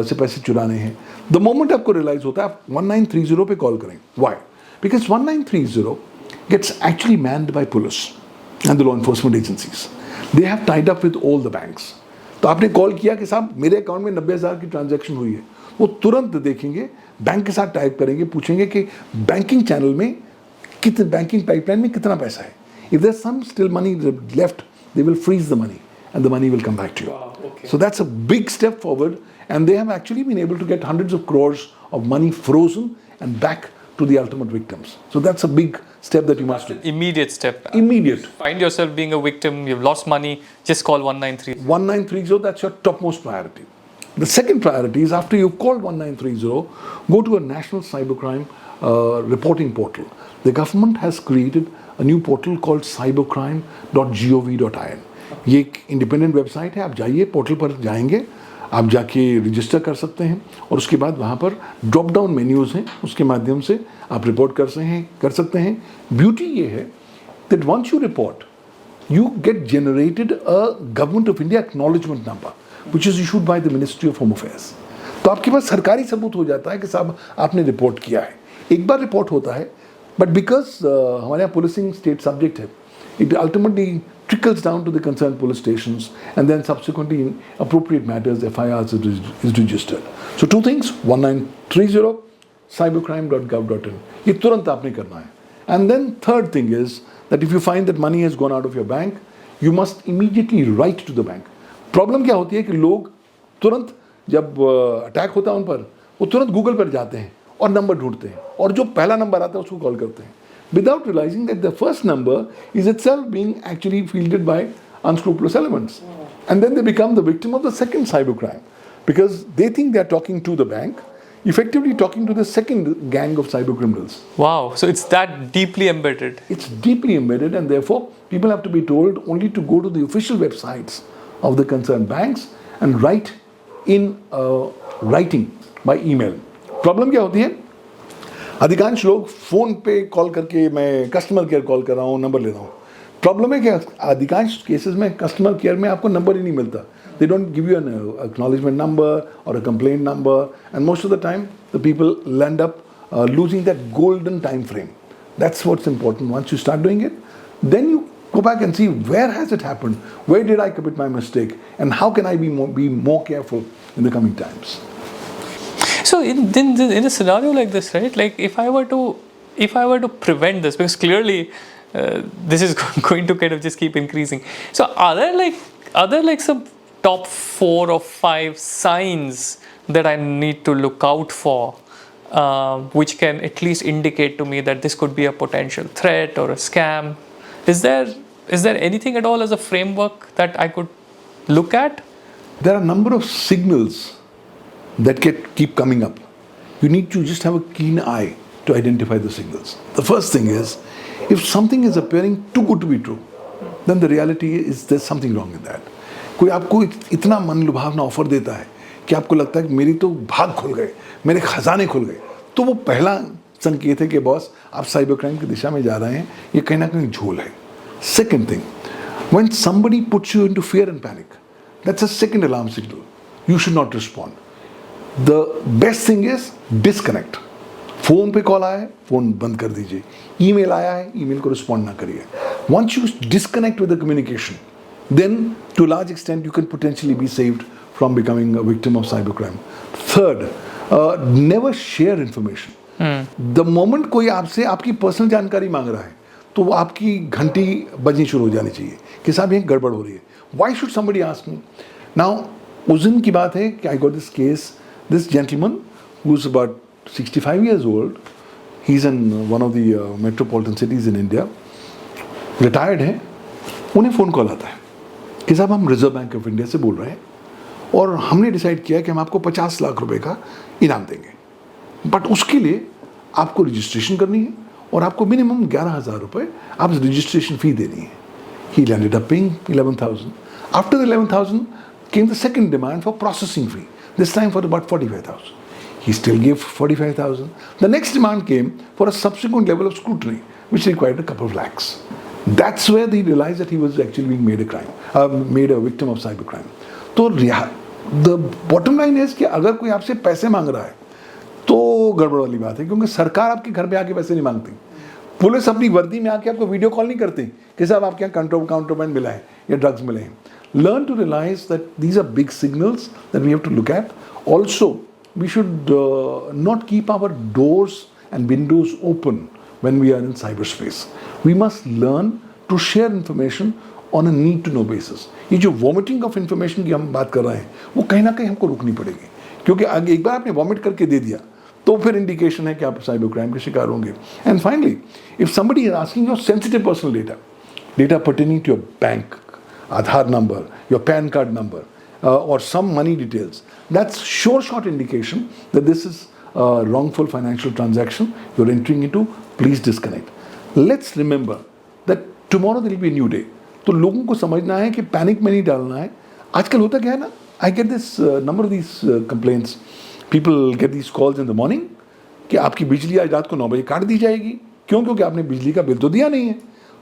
से पैसे चुराने हैं. The moment आपको रियलाइज होता है, आप 1930 पे कॉल करें. Why? Because 1930 gets actually manned by police and the law enforcement agencies. They have tied up with all the banks. तो आपने कॉल किया कि साहब मेरे अकाउंट में 90,000 की ट्रांजैक्शन हुई है, वो तुरंत देखेंगे, बैंक के साथ टाइप करेंगे, पूछेंगे कि बैंकिंग चैनल में कितने, बैंकिंग पाइपलाइन में कितना पैसा है. If there's some still money left, they will freeze the money and the money will come back to you. Wow, okay. So that's a big step forward, and they have actually been able to get hundreds of crores of money frozen and back to the ultimate victims. So that's a big step that you must do. Immediate step. Immediate. Find yourself being a victim, you've lost money, just call 193. 1930, that's your topmost priority. The second priority is, after you've called 1930, go to a national cybercrime reporting portal. The government has created a new portal called cybercrime.gov.in. ये एक independent website है. आप जाइए, portal पर जाएंगे, आप जाके register कर सकते हैं, और उसके बाद वहाँ पर ड्रॉप डाउन मेन्यूज़ हैं, उसके माध्यम से आप रिपोर्ट कर सकते हैं. ब्यूटी ये है that once you report, you get generated a Government of India acknowledgement number, which is issued by the Ministry of Home Affairs. तो आपके पास सरकारी सबूत हो जाता है कि साहब आपने रिपोर्ट किया है. एक बार रिपोर्ट होता है, बट बिकॉज हमारे यहाँ पुलिसिंग स्टेट सब्जेक्ट है, it ultimately trickles down to the concerned police stations, and then subsequently in appropriate matters FIRs is registered. So two things, 1930 cybercrime.gov.in, ये तुरंत आपने करना है. And then third thing is that if you find that money has gone out of your bank, you must immediately write to the bank. Problem क्या होती है कि लोग तुरंत जब अटैक होता है उन पर, वो तुरंत गूगल पर जाते हैं और नंबर ढूंढते हैं, और जो पहला नंबर आता है उसको कॉल करते हैं, without realizing that the first number is itself being actually fielded by unscrupulous elements. And then they become the victim of the second cybercrime, because they think they are talking to the bank, effectively talking to the second gang of cyber criminals. Wow, so it's that deeply embedded. It's deeply embedded, and therefore people have to be told only to go to the official websites of the concerned banks and write in writing by email. Problem क्या होती है, अधिकांश लोग phone पे call करके, मैं customer care call कर रहा हूँ, नंबर ले रहा हूँ. प्रॉब्लम है कि अधिकांश केसेस में कस्टमर केयर में आपको नंबर ही नहीं मिलता. They don't give you an acknowledgement number और a complaint number, and most of the time the people land up losing that golden time frame. That's what's important. Once you start doing it, then you go back and see, where has it happened? Where did I commit my mistake? And how can I be more careful in the coming times? So in a scenario like this, right? Like if I were to prevent this, because clearly this is going to kind of just keep increasing. So are there like some top 4 or 5 signs that I need to look out for, which can at least indicate to me that this could be a potential threat or a scam? Is there anything at all as a framework that I could look at? There are a number of signals that keep coming up. You need to just have a keen eye to identify the signals. The first thing is, if something is appearing too good to be true, then the reality is there's something wrong with that. कोई आपको इतना मन लुभावना offer देता है कि आपको लगता है कि मेरी तो भाग खुल गए, मेरे खजाने खुल गए, तो वो पहला संकेत है कि बॉस आप साइबर क्राइम की दिशा में जा रहे हैं, ये कहीं ना कहीं झोल है. Second thing, when somebody puts you into fear and panic, that's a second alarm signal. You should not respond. The best thing is disconnect. Phone पे कॉल आया है, फोन बंद कर दीजिए. ईमेल आया है, ईमेल को रिस्पॉन्ड ना करिए. Once you disconnect with the communication, then to a large extent you can potentially be saved from becoming a victim of cybercrime. Third, never share information. The moment कोई आपसे आपकी personal जानकारी मांग रहा है, तो वो आपकी घंटी बजनी शुरू हो जानी चाहिए कि साहब ये गड़बड़ हो रही है. Why should somebody ask me? Now, उस दिन की बात है कि I got this case. This gentleman, who's about 65 years old, He's in one of the metropolitan cities in India. Retired हैं, उन्हें फ़ोन कॉल आता है कि साहब हम रिजर्व बैंक ऑफ इंडिया से बोल रहे हैं और हमने डिसाइड किया कि हम आपको 50 लाख रुपए का इनाम देंगे, बट उसके लिए आपको रजिस्ट्रेशन करनी है और आपको मिनिमम 11,000 रुपये आप रजिस्ट्रेशन फ़ी देनी है. He ended up paying 11,000. After the 11,000 came the second demand for processing fee, this time for about 45,000. He still gave 45,000. The next demand came for a subsequent level of scrutiny, which required a couple of lakhs. That's where he realized that he was actually being made a victim of cybercrime. So the bottom line is कि अगर कोई आपसे पैसे मांग रहा है तो गड़बड़ वाली बात है, क्योंकि सरकार आपके घर पे आके पैसे नहीं मांगती. पुलिस अपनी वर्दी में आके आपको वीडियो कॉल नहीं करती कि साहब आपके यहाँ काउंटरबैंड मिला है या ड्रग्स मिले हैं. Learn to realize that these are big signals that we have to look at. Also, we should not keep our doors and windows open when we are in cyberspace. We must learn to share information on a need to know basis. ये जो vomiting of information की हम बात कर रहे हैं वो कहीं ना कहीं हमको रुकनी पड़ेगी, क्योंकि आगे एक बार आपने वॉमिट करके दे दिया तो फिर इंडिकेशन है कि आप साइबर क्राइम के शिकार होंगे. And finally, if somebody is asking your sensitive personal data pertaining to your bank, Aadhaar number, your PAN card number, or some money details, that's sure shot indication that this is a wrongful financial transaction you're entering into. Please disconnect. Let's remember that tomorrow there will be a new day. तो लोगों को समझना है कि panic में नहीं डालना है. आजकल होता क्या है ना, I get this number of these complaints. People get these calls in the morning कि आपकी बिजली आज रात को 9 बजे काट दी जाएगी. क्यों? क्योंकि आपने बिजली का बिल तो दिया नहीं है.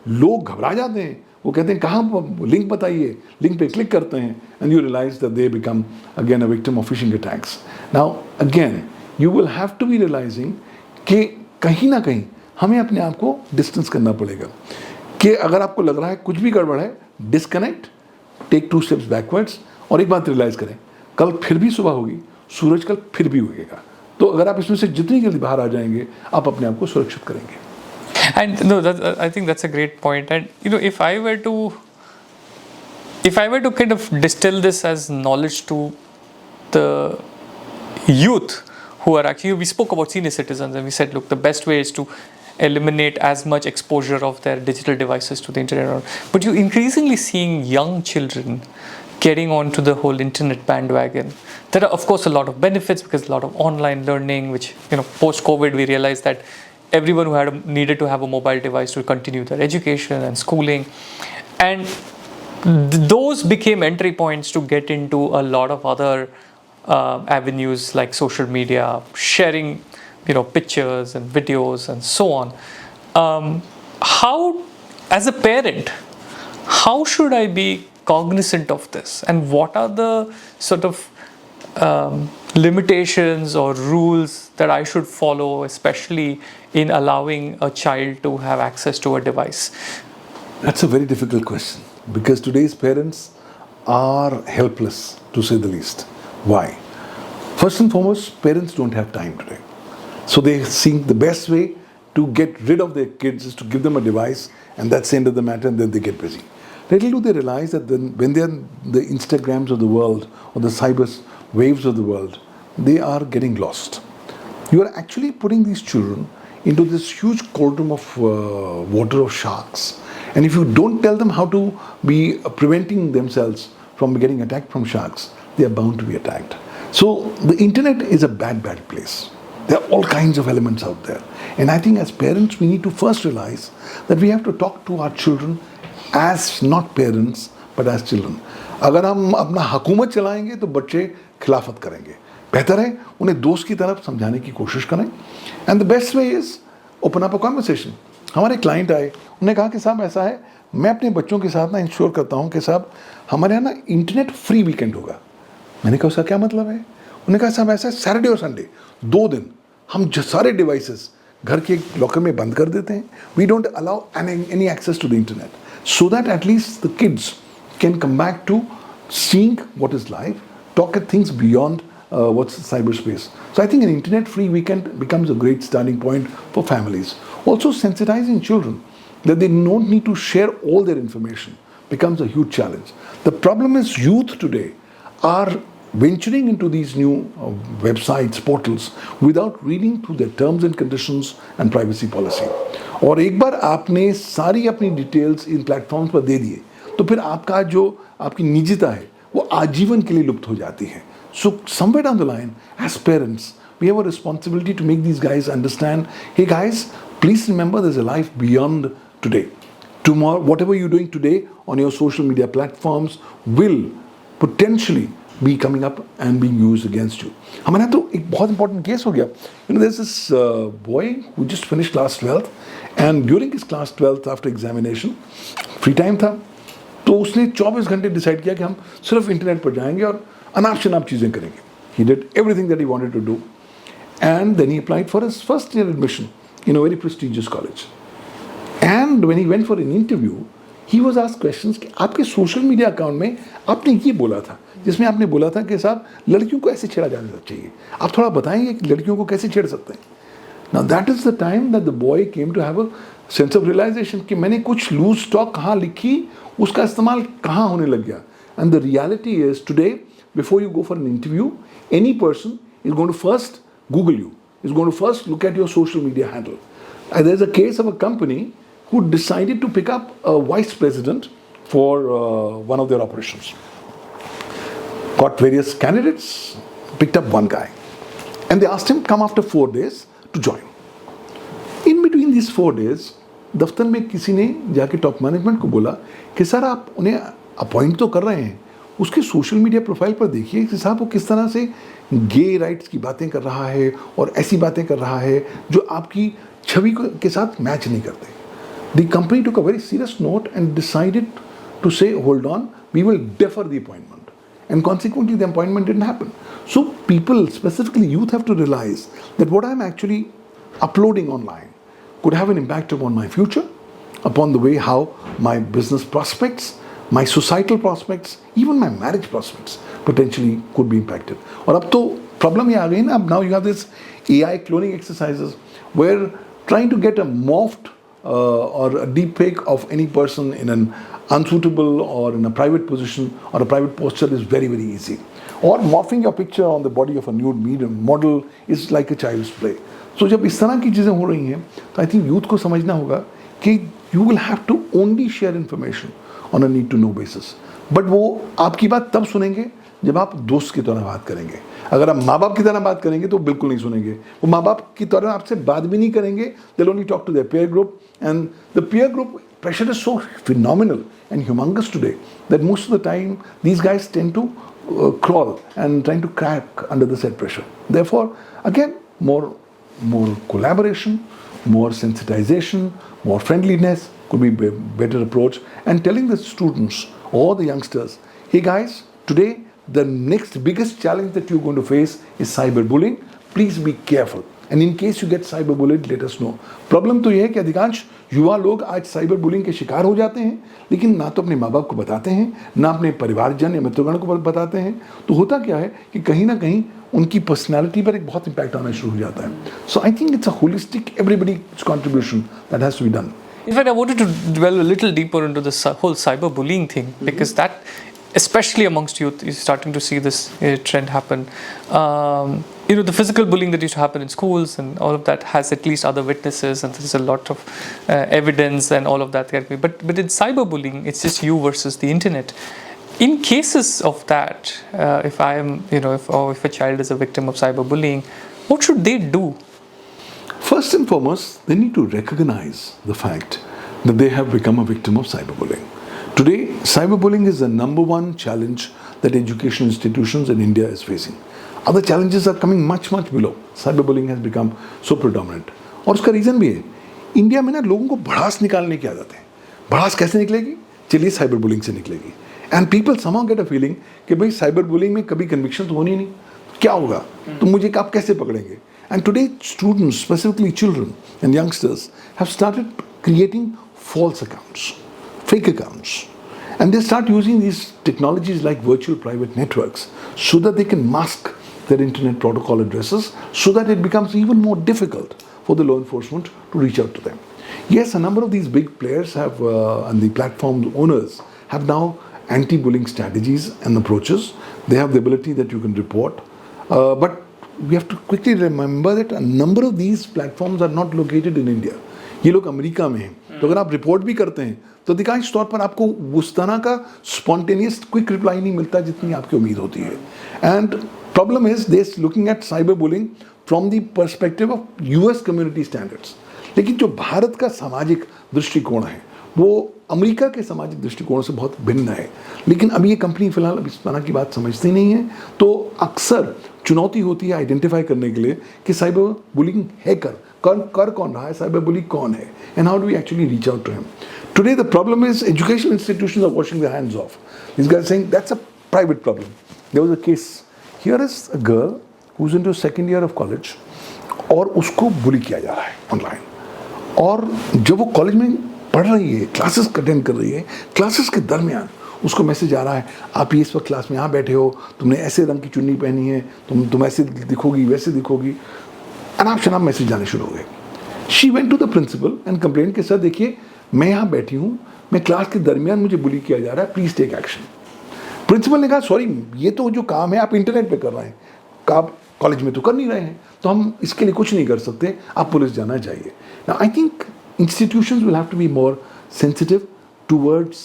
लोग घबरा जाते हैं, वो कहते हैं कहाँ लिंक बताइए, लिंक पे क्लिक करते हैं, and you realise that they become again a victim of phishing attacks. Now again you will have to be realising कि कहीं ना कहीं हमें अपने आप को डिस्टेंस करना पड़ेगा कि अगर आपको लग रहा है कुछ भी गड़बड़ है, डिस्कनेक्ट, टेक 2 steps बैकवर्ड्स, और एक बात रियलाइज करें, कल फिर भी सुबह होगी, सूरज कल फिर भी उगेगा. तो अगर आप इसमें से जितनी जल्दी बाहर आ जाएंगे आप अपने आप को सुरक्षित करेंगे. And no, I think that's a great point. And if I were to kind of distill this as knowledge to the youth who are actually, we spoke about senior citizens and we said, look, the best way is to eliminate as much exposure of their digital devices to the internet. But you're increasingly seeing young children getting onto the whole internet bandwagon. There are, of course, a lot of benefits because a lot of online learning, which, post-COVID, we realized that everyone who needed to have a mobile device to continue their education and schooling. And those became entry points to get into a lot of other avenues like social media, sharing, pictures and videos and so on. How, as a parent, how should I be cognizant of this? And what are the sort of limitations or rules that I should follow, especially in allowing a child to have access to a device? That's a very difficult question because today's parents are helpless, to say the least. Why? First and foremost, parents don't have time today. So they think the best way to get rid of their kids is to give them a device, and that's the end of the matter, and then they get busy. Little do they realize that when they're the Instagrams of the world or the cyber waves of the world, they are getting lost. You are actually putting these children into this huge cauldron of water of sharks. And if you don't tell them how to be preventing themselves from getting attacked from sharks, they are bound to be attacked. So the internet is a bad place. There are all kinds of elements out there. And I think as parents, we need to first realize that we have to talk to our children as not parents, but as children. अगर हम अपना हुकूमत चलाएंगे तो बच्चे खिलाफत करेंगे. बेहतर है उन्हें दोस्त की तरफ समझाने की कोशिश करें. And the best way is open up a conversation. हमारे क्लाइंट आए, उन्होंने कहा कि साहब ऐसा है, मैं अपने बच्चों के साथ ना इंश्योर करता हूँ कि साहब हमारे यहाँ ना इंटरनेट फ्री वीकेंड होगा. मैंने कहा उसका क्या मतलब है? उन्होंने कहा साहब ऐसा है, सैटरडे और संडे 2 दिन हम सारे डिवाइसेस घर के लॉकर में बंद कर देते हैं. We don't allow any access to the internet so that at least the kids can come back to seeing what is live, talk at things beyond what's cyberspace. So I think an internet-free weekend becomes a great starting point for families. Also, sensitizing children that they don't need to share all their information becomes a huge challenge. The problem is youth today are venturing into these new websites, portals without reading through their terms and conditions and privacy policy. और एक बार आपने सारी अपनी details in platforms पर दे दिए तो फिर आपका जो आपकी निजता है वो आजीवन के लिए लुप्त हो जाती है. So somewhere down the line, as parents, we have a responsibility to make these guys understand, hey guys, please remember there's a life beyond today. Tomorrow, whatever you're doing today on your social media platforms will potentially be coming up and being used against you. हमारे यहाँ तो एक बहुत important case हो गया. You know, there's this boy who just finished class 12th and during his class 12th after examination, free time था, तो उसने 24 घंटे डिसाइड किया कि हम सिर्फ इंटरनेट पर जाएंगे और अनाप शनाप चीज़ें करेंगे. He did everything that he wanted to do and then he applied for his first year admission in a very prestigious college. And when he went for an interview, he was asked questions कि आपके social media account में आपने ये बोला था, जिसमें आपने बोला था कि साहब लड़कियों को ऐसे छेड़ा जाना चाहिए, आप थोड़ा बताएंगे कि लड़कियों को कैसे छेड़ सकते हैं. Now that is the time that the boy came to have a sense of realization कि मैंने कुछ लूज स्टॉक कहाँ लिखी, उसका इस्तेमाल कहाँ होने लग गया. And the reality is today, before you go for an interview, any person is going to first Google you, is going to first look at your social media handle. And there's a case of a company who decided to pick up a vice president for one of their operations. Got various candidates, picked up one guy. And they asked him, come after 4 days to join. In between these 4 days, दफ्तर में किसी ने जाके top management को बोला कि sir आप उन्हें अपॉइंट तो कर रहे हैं, उसके सोशल मीडिया प्रोफाइल पर देखिए कि साहब वो किस तरह से गे राइट्स की बातें कर रहा है और ऐसी बातें कर रहा है जो आपकी छवि के साथ मैच नहीं करते. The company took a very serious note and decided to say, hold on, we will defer the appointment. And consequently, the appointment didn't happen. So people, specifically youth, have to realize that what I'm actually uploading online could have an impact upon my future, upon the way how my business prospects, my societal prospects, even my marriage prospects potentially could be impacted. और अब तो problem ये आ गई ना, अब now you have this AI cloning exercises where trying to get a morphed or a deep fake of any person in an unsuitable or in a private position or a private posture is very, very easy. Or morphing your picture on the body of a nude medium model is like a child's play. So जब इस तरह की चीज़ें हो रही हैं तो I think youth को समझना होगा कि you will have to only share information on a need to know basis. But वो आपकी बात तब सुनेंगे जब आप दोस्त की तरह बात करेंगे. अगर आप माँ बाप की तरह बात करेंगे तो बिल्कुल नहीं सुनेंगे. वो माँ बाप की तरह आपसे बात भी नहीं करेंगे. They'll only talk to their peer group, and the peer group pressure is so phenomenal and humongous today that most of the time these guys tend to crawl and trying to crack under the said pressure. Therefore, again, more collaboration, more sensitization, more friendliness could be a better approach, and telling the students or the youngsters, hey guys, today the next biggest challenge that you're going to face is cyberbullying. Please be careful. And in case you get cyberbullied, let us know. Problem तो ये है कि अधिकांश युवा लोग आज cyber bullying के शिकार हो जाते हैं, लेकिन ना तो अपने माँ बाप को बताते हैं, ना अपने परिवारजन या मित्रगण को बताते हैं. तो होता क्या है कि कहीं ना कहीं उनकी पर्सनैलिटी पर एक बहुत इम्पैक्ट आना शुरू हो जाता है. So I think it's a holistic everybody's contribution that has to be done. In fact, I wanted to dwell a little deeper into this whole cyberbullying thing, because that, especially amongst youth, is starting to see this trend happen. The physical bullying that used to happen in schools and all of that has at least other witnesses, and there's a lot of evidence and all of that. But in cyberbullying, it's just you versus the internet. In cases of that, if a child is a victim of cyberbullying, what should they do? First and foremost, they need to recognize the fact that they have become a victim of cyberbullying. Today, cyberbullying is the number one challenge that education institutions in India is facing. Other challenges are coming much, much below. Cyberbullying has become so predominant. और उसका reason भी है, India में ना लोगों को भड़ास निकालने की आदत है. भड़ास कैसे निकलेगी? चलिए cyberbullying से निकलेगी. And people somehow get a feeling कि भाई cyberbullying में कभी conviction तो होनी नहीं, क्या होगा? तो मुझे आप कैसे पकड़ेंगे? And today, students, specifically children and youngsters, have started creating false accounts, fake accounts. And they start using these technologies like virtual private networks so that they can mask their internet protocol addresses so that it becomes even more difficult for the law enforcement to reach out to them. Yes, a number of these big players have, and the platform owners have now anti-bullying strategies and approaches. They have the ability that you can report. But we have to quickly remember that a number of these platforms are not located in India. ये लोग America में हैं, तो अगर आप report भी करते हैं तो अधिकांश तौर पर आपको उस तरह का स्पॉन्टेनियस क्विक रिप्लाई नहीं मिलता जितनी आपकी उम्मीद होती है. And problem is this looking at cyber bullying from the perspective of US community standards. लेकिन जो भारत का सामाजिक दृष्टिकोण है वो अमेरिका के सामाजिक दृष्टिकोण से बहुत भिन्न है. लेकिन अभी ये कंपनी फिलहाल अब इस तरह की बात समझती नहीं है, तो अक्सर चुनौती होती है आइडेंटिफाई करने के लिए कि साइबर बुलिंग है कर कौन रहा है, साइबर बुली कौन है, and how do we actually reach out to him. Today the problem is educational institutions are washing their hands off. These guys are saying that's a private problem. There was a case. Here is a girl who's into second year of college और उसको बुली किया जा रहा है online. और जब वो college में पढ़ रही है, क्लासेस अटेंड कर रही है, क्लासेस के दरमियान उसको मैसेज आ रहा है, आप ये इस वक्त क्लास में यहाँ बैठे हो, तुमने ऐसे रंग की चुन्नी पहनी है, तुम ऐसे दिखोगी वैसे दिखोगी. अनाप शनाप मैसेज आने शुरू हो गए. She went to the principal and complaint कि सर देखिए मैं यहाँ बैठी हूँ, मैं क्लास के दरमियान मुझे बुली किया जा रहा है, प्लीज टेक एक्शन. प्रिंसिपल ने कहा सॉरी ये तो जो काम है आप इंटरनेट पे कर रहे हैं, आप कॉलेज में तो कर नहीं रहे हैं, तो हम इसके लिए कुछ नहीं कर सकते, आप पुलिस जाना चाहिए. Now I think institutions will have to be more sensitive towards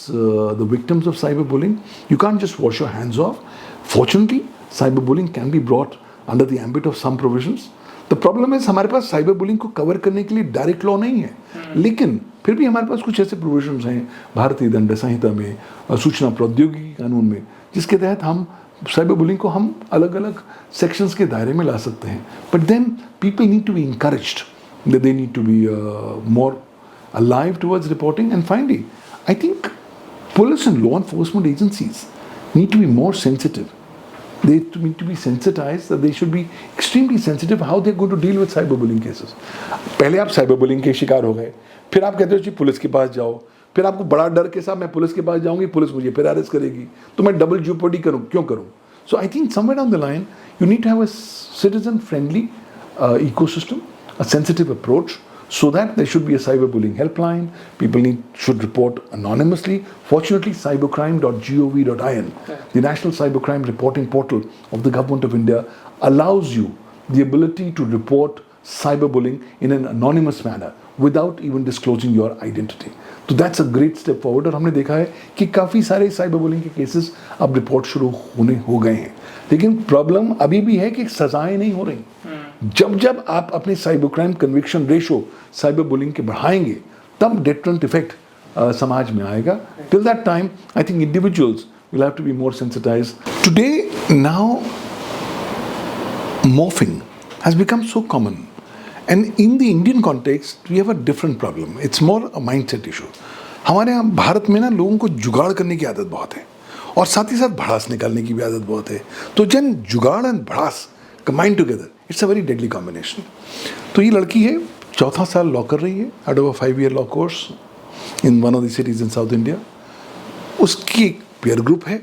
the victims of cyberbullying. You can't just wash your hands off. Fortunately, cyberbullying can be brought under the ambit of some provisions. The problem is हमारे पास cyberbullying को cover करने के लिए direct law नहीं है, लेकिन फिर भी हमारे पास कुछ ऐसे प्रोविजंस हैं भारतीय दंड संहिता में, सूचना प्रौद्योगिकी कानून में, जिसके तहत हम साइबर बुलिंग को हम अलग अलग सेक्शंस के दायरे में ला सकते हैं. But then people need to be encouraged, they need to be more alive towards reporting. And finally, I think police and law enforcement agencies need to be more sensitive. They need to be sensitized that they should be extremely sensitive how they're going to deal with cyberbullying cases. पहले आप cyberbullying के शिकार हो गए, फिर आप कहते हो जी पुलिस के पास जाओ, फिर आपको बड़ा डर के साथ मैं पुलिस के पास जाऊंगी, पुलिस मुझे फिर अरेस्ट करेगी, तो मैं डबल jeopardy करूं, क्यों करूं? So I think somewhere down the line you need to have a citizen friendly ecosystem, a sensitive approach, so that there should be a cyberbullying helpline. People should report anonymously. Fortunately, cybercrime.gov.in, the National Cybercrime Reporting Portal of the Government of India, allows you the ability to report cyberbullying in an anonymous manner without even disclosing your identity. So that's a great step forward. और हमने देखा है कि काफ़ी सारे cyberbullying के cases अब report शुरू होने हो गए हैं, लेकिन प्रॉब्लम अभी भी है कि सजाएं नहीं हो रही. जब आप अपने cyber crime conviction ratio cyber bullying के बढ़ाएंगे, तब डेटरेंट इफेक्ट समाज में आएगा. Till that time I think individuals will have to be more sensitised. Today now morphing has become so common, and in the Indian context we have a different problem. It's more a mindset issue. हमारे यहाँ भारत में ना लोगों को जुगाड़ करने की आदत बहुत है और साथ ही साथ भड़ास निकालने की भी आदत बहुत है. तो जन जुगाड़ एंड भड़ास combined together, it's a very deadly combination. तो ये लड़की है, 4था साल लॉ कर रही है out of a 5-year law course in one of the cities in South India. उसकी एक peer group है,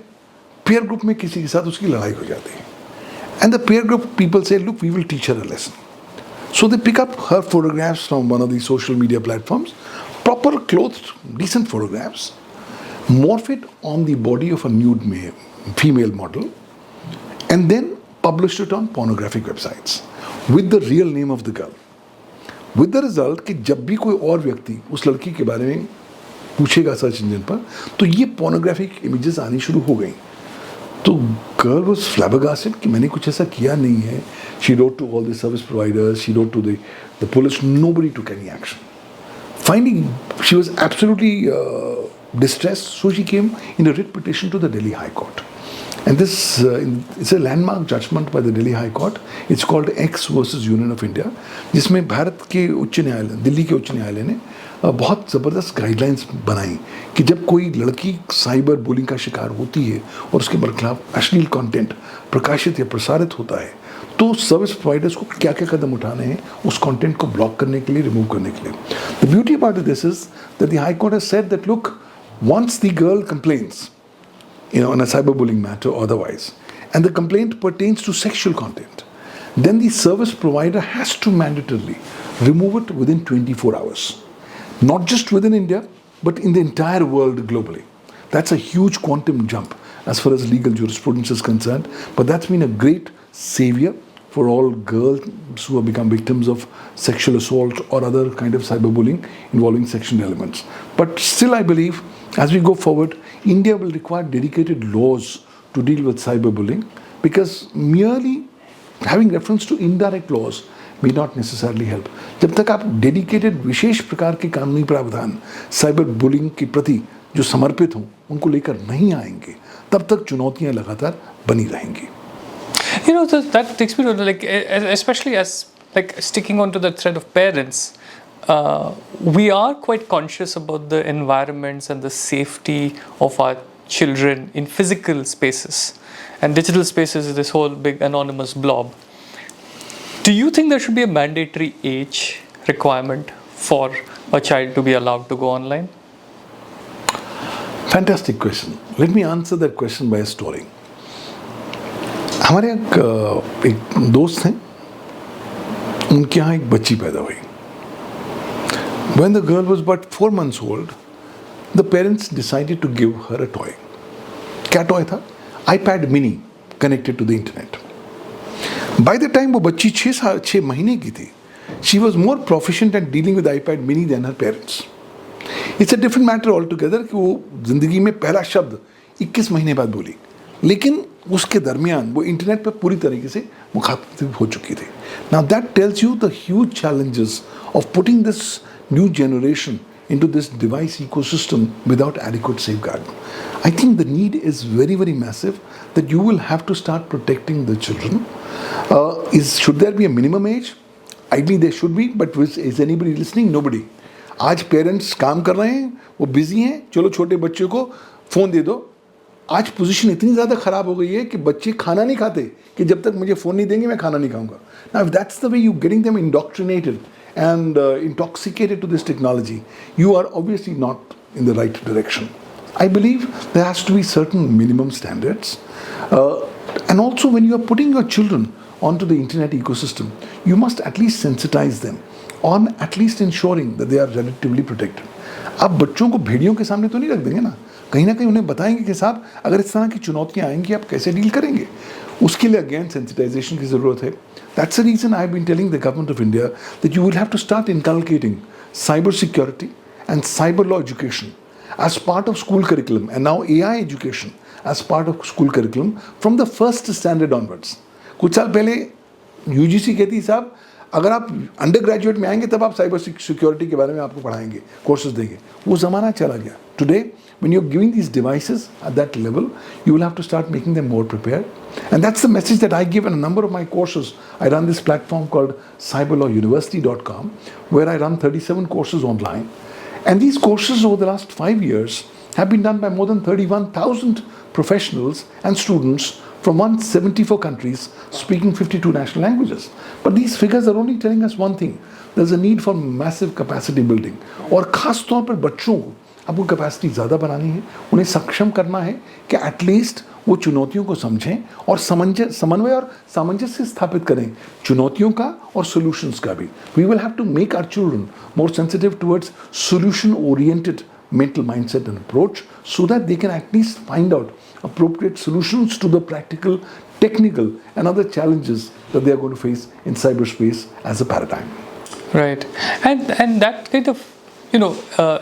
peer group में किसी के साथ उसकी लड़ाई हो जाती है, and the peer group people say, look, we will teach her a lesson. So they pick up her photographs from one of the social media platforms, proper clothed, decent photographs, morph it on the body of a nude female model, and then published it on pornographic websites with the real name of the girl. With the result कि जब भी कोई और व्यक्ति उस लड़की के बारे में पूछेगा सर्च इंजन पर, तो ये pornographic images आनी शुरू हो गई. तो girl was flabbergasted कि मैंने कुछ ऐसा किया नहीं है. She wrote to all the service providers, she wrote to the police, nobody took any action. Finally, she was absolutely distressed, so she came in a writ petition to the Delhi High Court. And this it's a landmark judgment by the Delhi High Court. It's called X versus Union of India, जिसमें भारत के उच्च न्यायालय, दिल्ली के उच्च न्यायालय ने बहुत ज़बरदस्त गाइडलाइंस बनाई कि जब कोई लड़की साइबर बुलिंग का शिकार होती है और उसके खिलाफ अश्लील कंटेंट प्रकाशित या प्रसारित होता है, तो सर्विस प्रोवाइडर्स को क्या क्या कदम उठाने हैं उस कंटेंट को ब्लॉक करने के लिए, रिमूव करने के लिए. The beauty about this is that the high court has said that look, once the girl complains, on a cyberbullying matter or otherwise, and the complaint pertains to sexual content, then the service provider has to mandatorily remove it within 24 hours. Not just within India, but in the entire world globally. That's a huge quantum jump as far as legal jurisprudence is concerned. But that's been a great savior for all girls who have become victims of sexual assault or other kind of cyberbullying involving sexual elements. But still, I believe as we go forward, India will require dedicated laws to deal with cyberbullying, because merely having reference to indirect laws may not necessarily help. जब तक आप dedicated विशेष प्रकार के कानूनी प्रावधान cyber bullying के प्रति जो समर्पित हों उनको लेकर नहीं आएंगे, तब तक चुनौतियां लगातार बनी रहेंगी. You know, that takes me to like, especially as like sticking on to the thread of parents, we are quite conscious about the environments and the safety of our children in physical spaces, and digital spaces is this whole big anonymous blob. Do you think there should be a mandatory age requirement for a child to be allowed to go online? Fantastic question. Let me answer that question by a story. हमारे एक दोस्त हैं, उनके यहाँ एक बच्ची पैदा हुई. When the girl was but 4 months old, the parents decided to give her a toy. क्या toy था? iPad mini connected to the internet. By the time वो बच्ची 6 महीने की थी, she was more proficient at dealing with iPad mini than her parents. It's a different matter altogether कि वो जिंदगी में पहला शब्द 21 महीने बाद बोली, लेकिन उसके दरमियान वो इंटरनेट पर पूरी तरीके से मुखातिब हो चुकी थी. Now that tells you the huge challenges of putting this new generation into this device ecosystem without adequate safeguard. I think the need is very, very massive, that you will have to start protecting the children. Should there be a minimum age? Ideally there should be, but is anybody listening? Nobody. आज parents काम कर रहे हैं, वो busy हैं, चलो छोटे बच्चे को फ़ोन दे दो. आज पोजीशन इतनी ज़्यादा ख़राब हो गई है कि बच्चे खाना नहीं खाते कि जब तक मुझे फ़ोन नहीं देंगे मैं खाना नहीं खाऊंगा. Now if that's the way you're getting them indoctrinated and intoxicated to this technology, you are obviously not in the right direction. I believe there has to be certain minimum standards. And also when you are putting your children onto the internet ecosystem, you must at least sensitize them on at least ensuring that they are relatively protected. आप बच्चों को भेड़ियों के सामने तो नहीं रख देंगे ना कहीं उन्हें बताएंगे कि साहब अगर इस तरह की चुनौतियां आएंगी आप कैसे डील करेंगे. उसके लिए अगेन सेंसिटाइजेशन की ज़रूरत है. That's the reason I've been telling the government of India that you will have to start inculcating cyber security and cyber law education as part of school curriculum, and now AI education as part of school curriculum from the first standard onwards. कुछ साल पहले UGC कहती साहब अगर आप under graduate में आएंगे तब आप साइबर सिक्योरिटी के बारे में आपको पढ़ाएंगे, कोर्सेज देंगे. वो ज़माना चला गया. Today when you're giving these devices at that level, you will have to start making them more prepared. And that's the message that I give in a number of my courses. I run this platform called cyberlawuniversity.com, where I run 37 courses online. And these courses over the last 5 years have been done by more than 31,000 professionals and students from 174 countries speaking 52 national languages. But these figures are only telling us one thing. There's a need for massive capacity building. और खास तौर पर बच्चों को आपको capacity ज़्यादा बनानी है, उन्हें सक्षम करना है कि एटलीस्ट वो चुनौतियों को समझें और समन्वय और सामंजस्य स्थापित करें चुनौतियों का और सॉल्यूशंस का भी. We will have to make our children more sensitive towards solution oriented mental mindset and approach so that they can at least find out appropriate solutions to the practical, technical and other challenges that they are going to face in cyberspace as a paradigm. Right. And that kind of,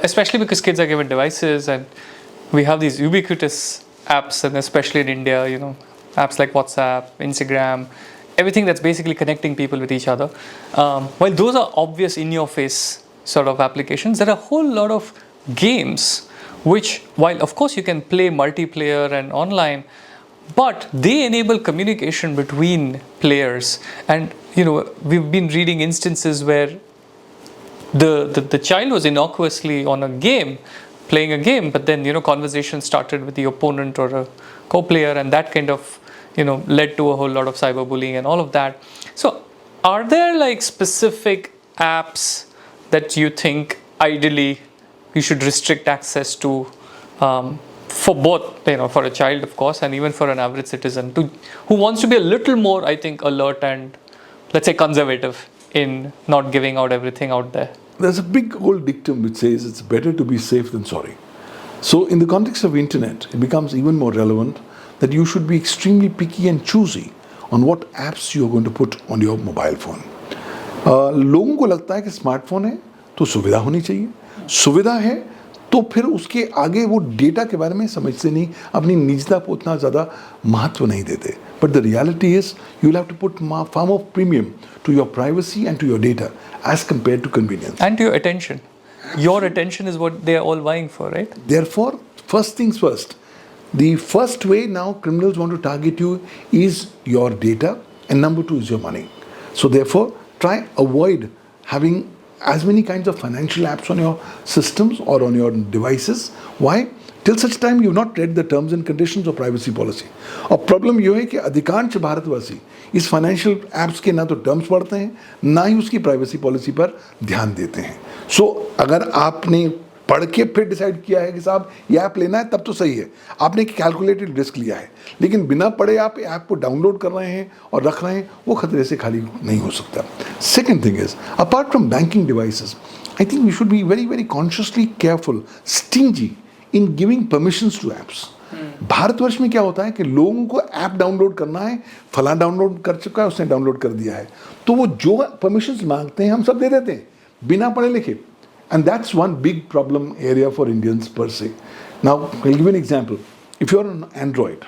especially because kids are given devices and we have these ubiquitous apps, and especially in India, apps like WhatsApp, Instagram, everything that's basically connecting people with each other. While those are obvious in-your-face sort of applications, there are a whole lot of games which, while of course you can play multiplayer and online, but they enable communication between players. And we've been reading instances where the child was innocuously on a game, playing a game, but then conversation started with the opponent or a co-player, and that kind of led to a whole lot of cyberbullying and all of that. So are there like specific apps that you think ideally you should restrict access to, for both, for a child of course, and even for an average citizen who wants to be a little more, I think, alert and let's say conservative in not giving out everything out there? There's a big old dictum which says it's better to be safe than sorry. So in the context of internet, it becomes even more relevant that you should be extremely picky and choosy on what apps you are going to put on your mobile phone. लोगों को लगता है कि smartphone है तो सुविधा होनी चाहिए, सुविधा है तो फिर उसके आगे वो डेटा के बारे में समझते नहीं, अपनी निजता को उतना ज़्यादा महत्व नहीं देते. But the reality is you will have to put far more premium to your privacy and to your data as compared to convenience. And to your attention. Your attention is what they are all vying for, right? Therefore, first things first. The first way now criminals want to target you is your data, and number two is your money. So therefore, try avoid having as many kinds of financial apps on your systems or on your devices. Why? Till such time you've not read the terms and conditions of privacy policy. और problem ये है कि अधिकांश भारतवासी इस financial apps के ना तो टर्म्स पढ़ते हैं ना ही उसकी प्राइवेसी पॉलिसी पर ध्यान देते हैं. सो अगर आपने पढ़ के फिर डिसाइड किया है कि साहब ये ऐप लेना है तब तो सही है, आपने एक कैलकुलेटेड रिस्क लिया है, लेकिन बिना पढ़े आप ऐप को डाउनलोड कर रहे हैं और रख रहे हैं, वो खतरे से खाली नहीं हो सकता. Second thing is apart from banking devices, I think we should be very very consciously careful, stingy in giving permissions to apps. Bharatvarsh में क्या होता है कि लोगों को ऐप डाउनलोड करना है, फलां डाउनलोड कर चुका है, उसने डाउनलोड कर दिया है, तो वो जो परमिशंस मांगते हैं हम सब दे देते हैं बिना पढ़े लिखे. And that's one big problem area for Indians per se. Now, I'll give you an example. If you're on Android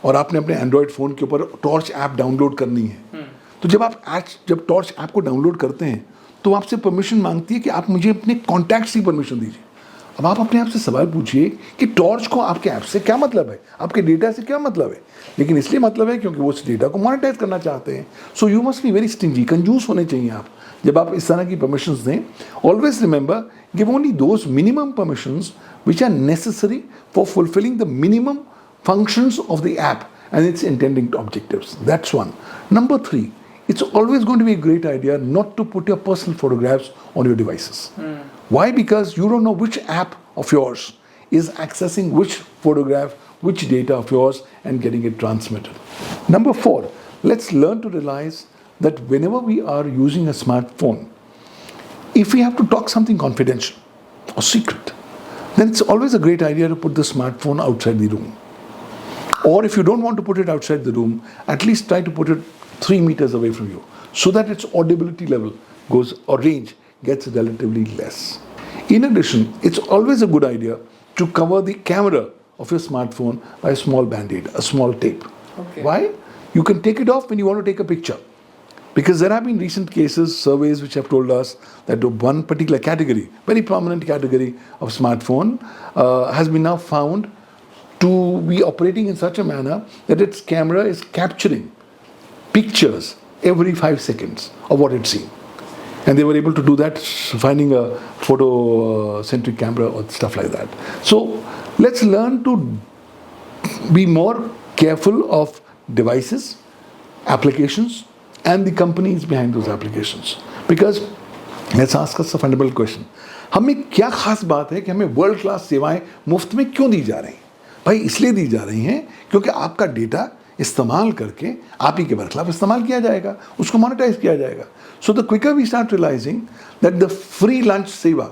और आपने अपने Android फ़ोन के ऊपर टॉर्च ऐप डाउनलोड करनी है, तो जब टॉर्च ऐप को डाउनलोड करते हैं तो आपसे परमिशन मांगती है कि आप मुझे अपने कॉन्टैक्ट्स की परमिशन दीजिए. अब आप अपने आप से सवाल पूछिए कि टॉर्च को आपके ऐप से क्या मतलब है, आपके डेटा से क्या मतलब है. लेकिन इसलिए मतलब है क्योंकि वो उस डेटा को मोनेटाइज करना चाहते हैं. So you must be very stingy, कंजूस होने चाहिए आप जब आप इस तरह की परमिशंस दें. Always remember, give only those minimum permissions which are necessary for fulfilling the minimum functions of the app and its intending objectives. That's one. Number three, it's always going to be a great idea not to put your personal photographs on your devices. Why? Because you don't know which app of yours is accessing which photograph, which data of yours and getting it transmitted. Number four, let's learn to realize that whenever we are using a smartphone, if we have to talk something confidential or secret, then it's always a great idea to put the smartphone outside the room. Or if you don't want to put it outside the room, at least try to put it 3 meters away from you so that its audibility level goes, or range gets relatively less. In addition, it's always a good idea to cover the camera of your smartphone by a small band-aid, a small tape. Okay. Why? You can take it off when you want to take a picture. Because there have been recent cases, surveys which have told us that one particular category, very prominent category of smartphone has been now found to be operating in such a manner that its camera is capturing pictures every 5 seconds of what it's seeing. And they were able to do that finding a photo-centric camera or stuff like that. So let's learn to be more careful of devices, applications, and the companies behind those applications. Because let's ask us a fundamental question. हमें क्या खास बात है कि हमें world class सेवाएं मुफ्त में क्यों दी जा रही हैं? भाई इसलिए दी जा रही हैं क्योंकि आपका डेटा इस्तेमाल करके आप ही के बरखिलाफ इस्तेमाल किया जाएगा, उसको मोनेटाइज किया जाएगा. So the quicker we start realising that the free lunch सेवा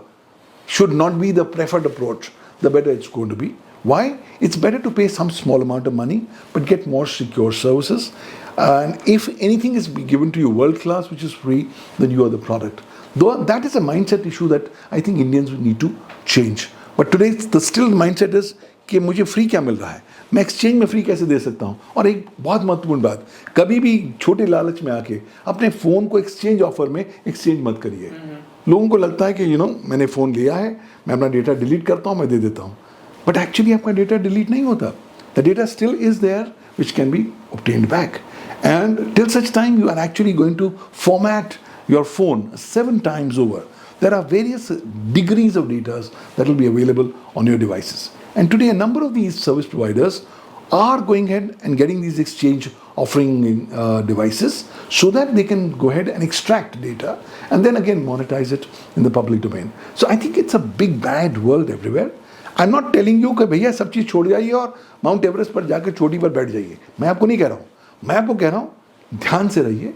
should not be the preferred approach, the better it's going to be. Why? It's better to pay some small amount of money but get more secure services. And if anything is given to you world class which is free, then you are the product. Though that is a mindset issue that I think Indians need to change. But today the still mindset is कि मुझे free क्या मिल रहा है, मैं exchange में free कैसे दे सकता हूँ. और एक बहुत महत्वपूर्ण बात, कभी भी छोटे लालच में आके अपने फ़ोन को एक्सचेंज ऑफर में एक्सचेंज मत करिए. लोगों को लगता है कि मैंने फ़ोन लिया है, मैं अपना डेटा डिलीट करता हूँ, मैं दे देता हूँ. बट एक्चुअली आपका डेटा डिलीट नहीं होता. The data still is there which can be obtained back. And till such time you are actually going to format your phone 7 times over. There are various degrees of data that will be available on your devices. And today a number of these service providers are going ahead and getting these exchange offering devices so that they can go ahead and extract data and then again monetize it in the public domain. So I think it's a big bad world everywhere. I'm not telling you कि भैया सब चीज़ छोड़ जाइए और mount Everest पर जाकर चोटी पर बैठ जाइए. मैं आपको नहीं कह रहा हूँ, मैं आपको कह रहा हूँ ध्यान से रहिए.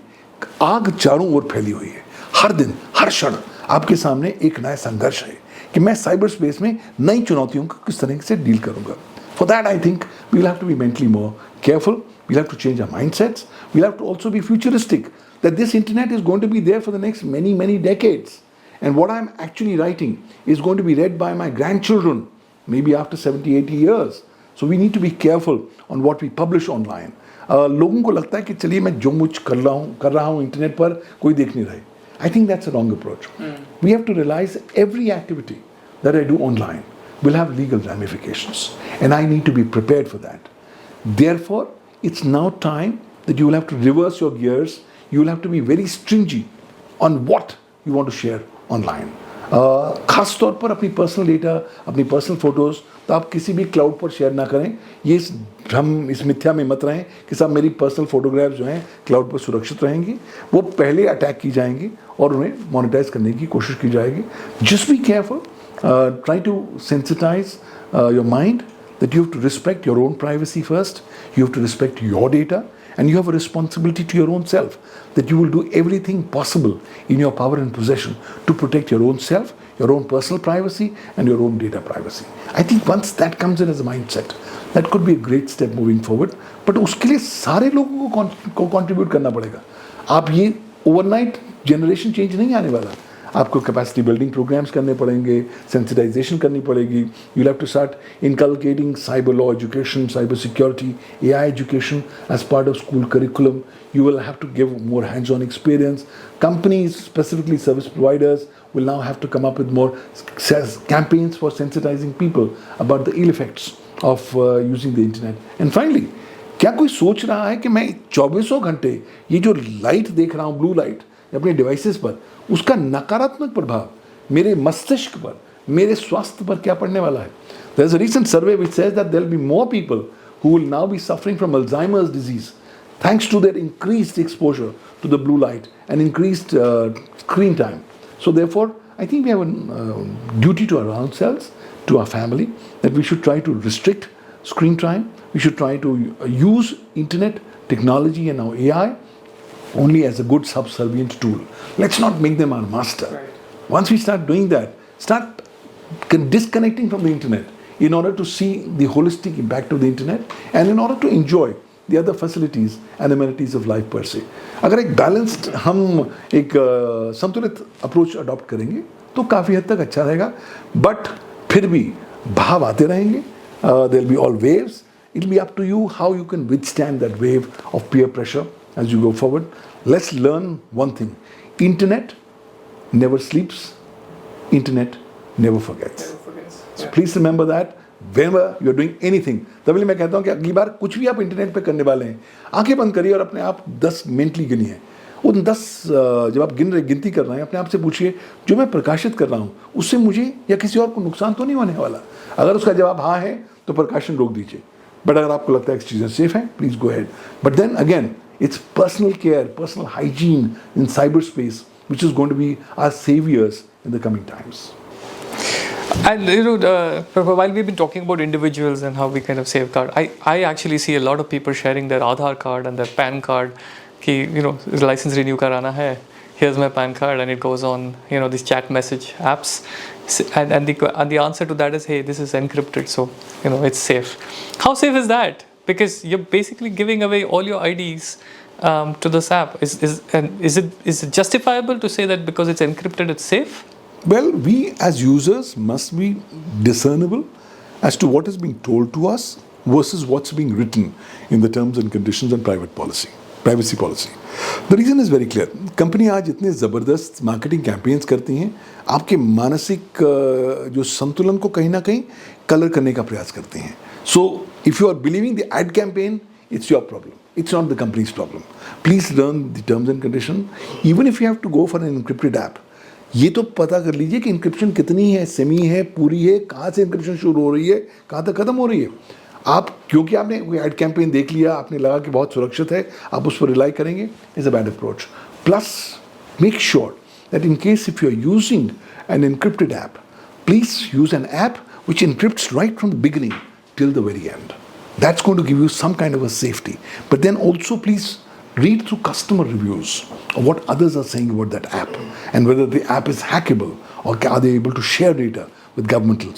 आग चारों ओर फैली हुई है. हर दिन हर क्षण आपके सामने एक नया संघर्ष है कि मैं साइबर स्पेस में नई चुनौतियों को किस तरह से डील करूंगा. For that, I think we'll have to be mentally more careful. We'll have to change our mindsets. We'll have to also be futuristic that this internet is going to be there for the next many, many decades. And what I'm actually writing is going to be read by my grandchildren, maybe after 70, 80 years. So we need to be careful on what we publish online. लोगों को लगता है कि चलिए मैं जो कुछ कर रहा हूँ इंटरनेट पर कोई देख नहीं रहा है. I think that's a wrong approach. We have to realize every activity that I do online will have legal ramifications, and I need to be prepared for that. Therefore, it's now time that you will have to reverse your gears. You will have to be very stringent on what you want to share online. खास तौर पर अपनी personal data, अपनी personal photos तो आप किसी भी cloud पर शेयर ना करें. ये हम इस मिथ्या में मत रहें कि सब मेरी पर्सनल फोटोग्राफ्स जो हैं क्लाउड पर सुरक्षित रहेंगी. वो पहले अटैक की जाएंगी और उन्हें मोनेटाइज करने की कोशिश की जाएगी. Just be careful. Try to sensitize your mind that you have to respect your own privacy first. You have to respect your data, and you have a responsibility to your own self that you will do everything possible in your power and possession to protect your own self, your own personal privacy, and your own data privacy. I think once that comes in as a mindset, that could be a great step moving forward. But उसके लिए सारे लोगों को contribute करना पड़ेगा. आप ये overnight generation change नहीं आने वाला. आपको कैपेसिटी बिल्डिंग प्रोग्राम्स करने पड़ेंगे, सेंसिटाइजेशन करनी पड़ेगी. You have to start inculcating cyber law education, cyber security, AI education as part of school curriculum. You will have to give more hands-on experience. Companies, specifically service providers, will now have to come up with more campaigns for sensitizing people about the ill effects of using the internet. And finally, क्या कोई सोच रहा है कि मैं 24 घंटे ये जो लाइट देख रहा हूँ, ब्लू लाइट अपने डिवाइसेस पर, उसका नकारात्मक प्रभाव मेरे मस्तिष्क पर, मेरे स्वास्थ्य पर क्या पड़ने वाला है? There is a recent survey which says that there will be more people who will now be suffering from Alzheimer's disease thanks to their increased exposure to the blue light and increased screen time. So therefore, I think we have a duty to our ourselves, to our family, that we should try to restrict screen time. We should try to use internet technology and now AI only as a good subservient tool. Let's not make them our master. Right. Once we start doing that, start disconnecting from the internet in order to see the holistic impact of the internet and in order to enjoy the other facilities and amenities of life per se. अगर एक balanced हम एक संतुलित approach adopt करेंगे तो काफ़ी हद तक अच्छा रहेगा. But फिर भी भाव आते रहेंगे. There will be all waves. It will be up to you how you can withstand that wave of peer pressure as you go forward. Let's learn one thing. Internet never sleeps. Internet never forgets. So please remember that whenever you're doing anything. तभी मैं कहता हूँ कि अगली बार कुछ भी आप internet पे करने वाले हैं, आंखें बंद करिए और अपने आप 10 मेंटली गिनिए. उन 10 जब आप गिनती कर रहे हैं, अपने आप से पूछिए जो मैं प्रकाशित कर रहा हूँ उससे मुझे या किसी और को नुकसान तो नहीं होने वाला. अगर उसका जवाब हाँ है तो प्रकाशन रोक दीजिए. बट अगर आपको लगता है कि चीज़ें सेफ हैं, please go ahead. But then again it's personal care, personal hygiene in cyberspace, which is going to be our saviors in the coming times. And while we've been talking about individuals and how we kind of safeguard, I actually see a lot of people sharing their Aadhaar card and their PAN card. Ki, license renew karana hai. Here's my PAN card, and it goes on, these chat message apps. And the answer to that is, hey, this is encrypted, so it's safe. How safe is that? Because you're basically giving away all your IDs to this app. Is it justifiable to say that because it's encrypted, it's safe? Well, we as users must be discernible as to what is being told to us versus what's being written in the terms and conditions and privacy policy. The reason is very clear. Company आज इतने ज़बरदस्त marketing campaigns करती हैं, आपके मानसिक जो संतुलन को कहीं ना कहीं कलर करने का प्रयास करती हैं. So if you are believing the ad campaign, it's your problem. It's not the company's problem. Please learn the terms and conditions. Even if you have to go for an encrypted app, ये तो पता कर लीजिए कि encryption कितनी है, semi है, पूरी है, कहाँ से इंक्रिप्शन शुरू हो रही है, कहाँ तक खत्म हो रही है. आप क्योंकि आपने कोई एड कैंपेन देख लिया, आपने लगा कि बहुत सुरक्षित है, आप उस पर रिलाई करेंगे, is a bad approach. Plus make sure that in case if you are using an encrypted app, please use an app which encrypts right from the beginning till the very end. That's going to give you some kind of a safety. But then also please read through customer reviews of what others are saying about that app and whether the app is hackable or are they able to share data with governmental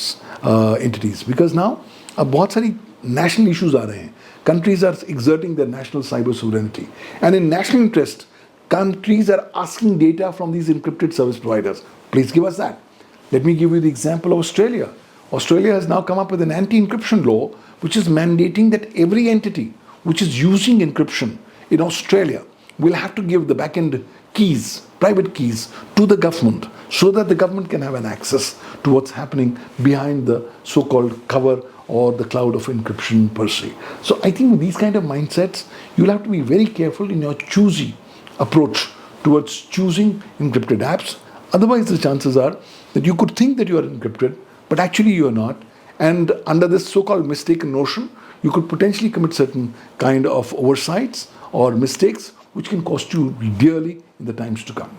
entities. Because now अब बहुत सारी national issues आ रहे हैं. Countries are exerting their national cyber sovereignty. And in national interest, countries are asking data from these encrypted service providers. Please give us that. Let me give you the example of Australia. Australia has now come up with an anti-encryption law which is mandating that every entity which is using encryption in Australia will have to give the back-end keys, private keys, to the government so that the government can have an access to what's happening behind the so-called cover or the cloud of encryption per se. So I think with these kind of mindsets, you'll have to be very careful in your choosy approach towards choosing encrypted apps. Otherwise, the chances are that you could think that you are encrypted, but actually you are not. And under this so-called mistaken notion, you could potentially commit certain kind of oversights or mistakes which can cost you dearly in the times to come.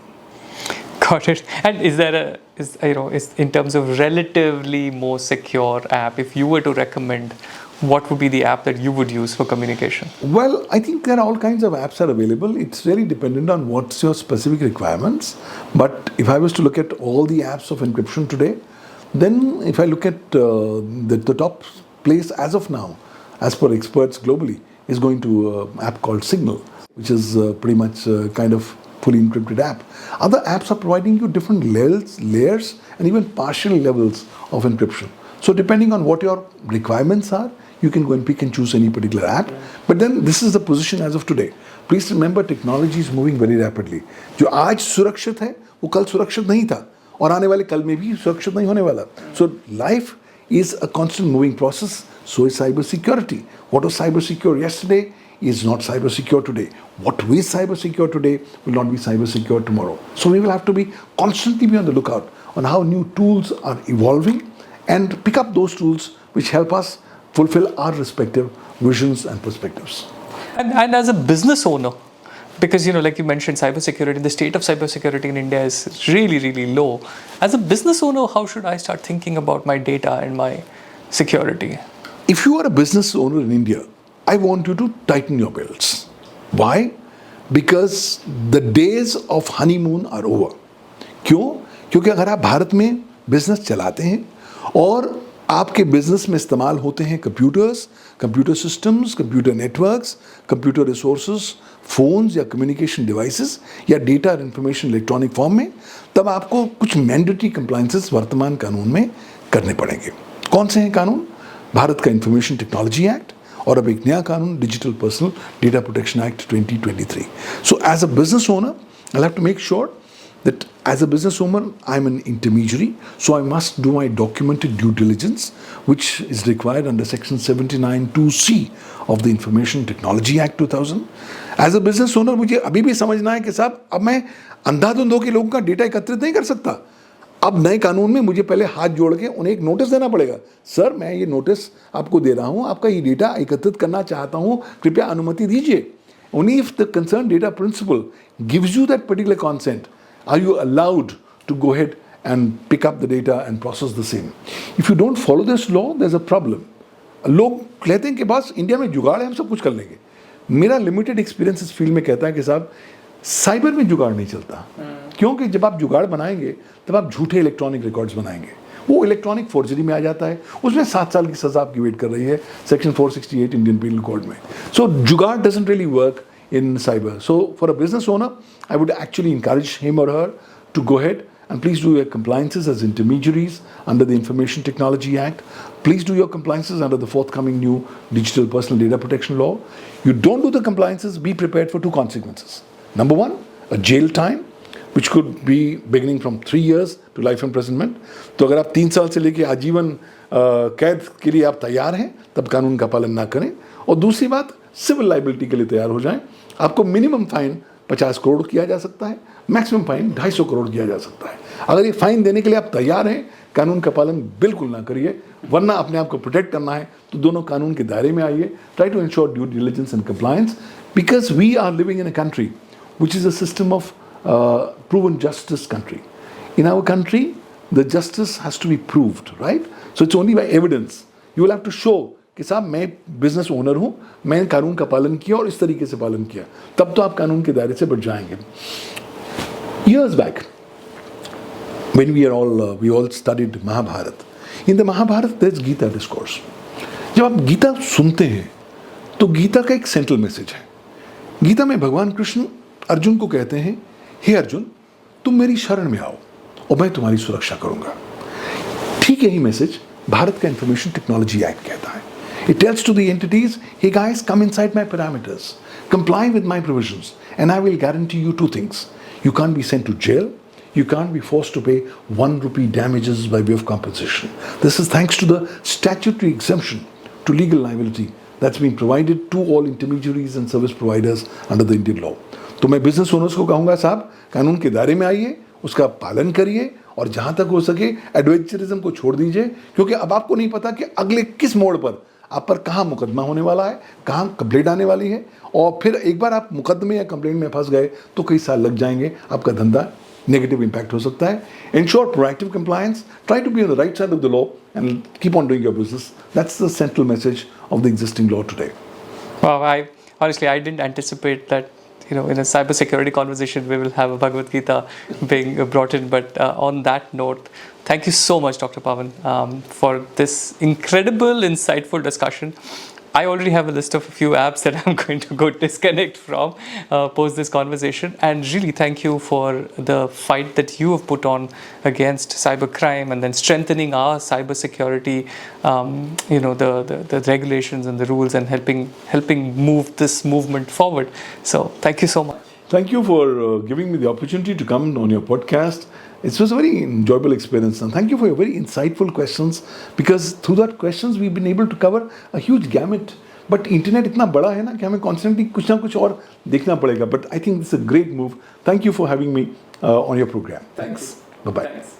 Got it. And is in terms of relatively more secure app, if you were to recommend, what would be the app that you would use for communication? Well, I think there are all kinds of apps are available. It's really dependent on what's your specific requirements. But if I was to look at all the apps of encryption today, then if I look at the top place as of now, as per experts globally, is going to an app called Signal, which is pretty much kind of fully encrypted app. Other apps are providing you different layers and even partial levels of encryption. So depending on what your requirements are, you can go and pick and choose any particular app. But then this is the position as of today. Please remember, technology is moving very rapidly. जो आज सुरक्षित है, वो कल सुरक्षित नहीं था, और आने वाले कल में भी सुरक्षित नहीं होने वाला. So life is a constant moving process. So is cyber security. What was cyber secure yesterday is not cyber secure today. What is cyber secure today will not be cyber secure tomorrow. So we will have to be constantly be on the lookout on how new tools are evolving and pick up those tools which help us fulfill our respective visions and perspectives. And as a business owner, because like you mentioned, cybersecurity, the state of cybersecurity in India is really, really low. As a business owner, how should I start thinking about my data and my security? If you are a business owner in India, I want you to tighten your belts. Why? Because the days of honeymoon are over. क्यों? क्योंकि अगर आप भारत में business चलाते हैं और आपके business में इस्तेमाल होते हैं computers, computer systems, computer networks, computer resources, phones या कम्युनिकेशन डिवाइसेस या डेटा और इंफॉर्मेशन इलेक्ट्रॉनिक फॉर्म में, तब आपको कुछ मैंडेटरी कंप्लायंसेस वर्तमान कानून में करने पड़ेंगे. कौन से हैं कानून? भारत का इंफॉर्मेशन टेक्नोलॉजी एक्ट और अब एक नया कानून digital personal data protection act 2023. So as a business owner, I'll have to make sure that as a business owner, I'm an intermediary, so I must do my documented due diligence, which is required under Section 79(2)(c) of the Information Technology Act 2000. As a business owner, मुझे अभी भी समझना है कि साहब अब मैं अंधाधुंध होकर लोगों का डेटा एकत्रित नहीं कर सकता. अब नए कानून में मुझे पहले हाथ जोड़ के उन्हें एक नोटिस देना पड़ेगा. सर, मैं ये नोटिस आपको दे रहा हूँ, आपका ये डेटा एकत्रित करना चाहता हूँ, कृपया अनुमति दीजिए. Only if the concerned data principal gives you that particular consent, are you allowed to go ahead and pick up the data and process the same. If you don't follow this law, there's a problem. लोग कहते हैं कि बस India में जुगाड़ है, हम सब कुछ कर लेंगे. मेरा लिमिटेड एक्सपीरियंस इस फील्ड में कहता है कि साहब साइबर में जुगाड़ नहीं चलता. क्योंकि जब आप जुगाड़ बनाएंगे तब आप झूठे इलेक्ट्रॉनिक रिकॉर्ड्स बनाएंगे. वो इलेक्ट्रॉनिक फोर्जरी में आ जाता है, उसमें 7 साल की सजा आपकी वेट कर रही है सेक्शन 468 इंडियन पीनल कोड में. सो जुगाड़ doesn't really work in cyber. So for a business owner, I would actually encourage him or her to go ahead and please do your compliances as intermediaries under the Information Technology Act. Please do your compliances under the forthcoming new Digital Personal Data Protection Law. You don't do the compliances, be prepared for 2 consequences. Number 1, a jail time, which could be beginning from 3 years to life imprisonment. तो अगर आप 3 साल से लेके आजीवन कैद के लिए आप तैयार हैं, तब कानून का पालन ना करें. और दूसरी बात, सिविल लाइबिलिटी के लिए तैयार हो जाएं. आपको मिनिमम फाइन 50 करोड़ किया जा सकता है, मैक्सिमम फाइन 250 करोड़ किया जा सकता है. अगर ये फाइन देने के लिए आप तैयार हैं, कानून का पालन बिल्कुल ना करिए, वरना अपने आप को प्रोटेक्ट करना है तो दोनों कानून के दायरे में आइए. Try to ensure due diligence and compliance, because we are living in a country which is a system of proven justice country. In our country, the justice has to be proved, right? So it's only by evidence. You will have to show कि साहब मैं business owner हूँ, मैंने कानून का पालन किया और इस तरीके से पालन किया, तब तो आप कानून के दायरे से बच जाएंगे. Years back, when we all studied Mahabharata. In the Mahabharata, there's Gita discourse. जब आप गीता सुनते हैं तो गीता का एक सेंट्रल मैसेज है. गीता में भगवान कृष्ण अर्जुन को कहते हैं, हे अर्जुन, तुम मेरी शरण में आओ और मैं तुम्हारी सुरक्षा करूंगा. ठीक यही मैसेज भारत का इंफॉर्मेशन टेक्नोलॉजी एक्ट कहता है. It tells to the entities, hey guys, come inside my parameters, comply with my provisions, and I will guarantee you two things. You can't be sent to jail. You can't be forced to pay 1 rupee damages by way of compensation. This is thanks to the statutory exemption to legal liability that's been provided to all intermediaries and service providers under the Indian law. तो मैं business owners को कहूँगा, साहब कानून के दायरे में आइए, उसका पालन करिए और जहाँ तक हो सके एडवेंचरिज्म को छोड़ दीजिए, क्योंकि अब आपको नहीं पता कि अगले किस मोड़ पर आप पर कहाँ मुकदमा होने वाला है, कहाँ कंप्लेंट आने वाली है, और फिर एक बार आप मुकदमे या कंप्लेंट में फंस गए तो कई साल लग जाएंगे, आपका धंधा नेगेटिव इम्पैक्ट हो सकता है. Ensure proactive compliance, try to be on the right side of the law and keep on doing your business. That's the central message of the existing law today. Well, I didn't anticipate that, in a cybersecurity conversation we will have a Bhagavad Gita being brought in. But on that note, thank you so much, Dr. Pavan, for this incredible, insightful discussion. I already have a list of a few apps that I'm going to go disconnect from post this conversation. And really thank you for the fight that you have put on against cybercrime and then strengthening our cybersecurity, the regulations and the rules, and helping move this movement forward. So thank you so much. Thank you for giving me the opportunity to come on your podcast. It was a very enjoyable experience, and thank you for your very insightful questions, because through that questions we've been able to cover a huge gamut. But internet इतना बड़ा है ना कि हमें constantly कुछ ना कुछ और देखना पड़ेगा. But I think it's a great move. Thank you for having me on your program. Thanks. Bye bye. Thanks.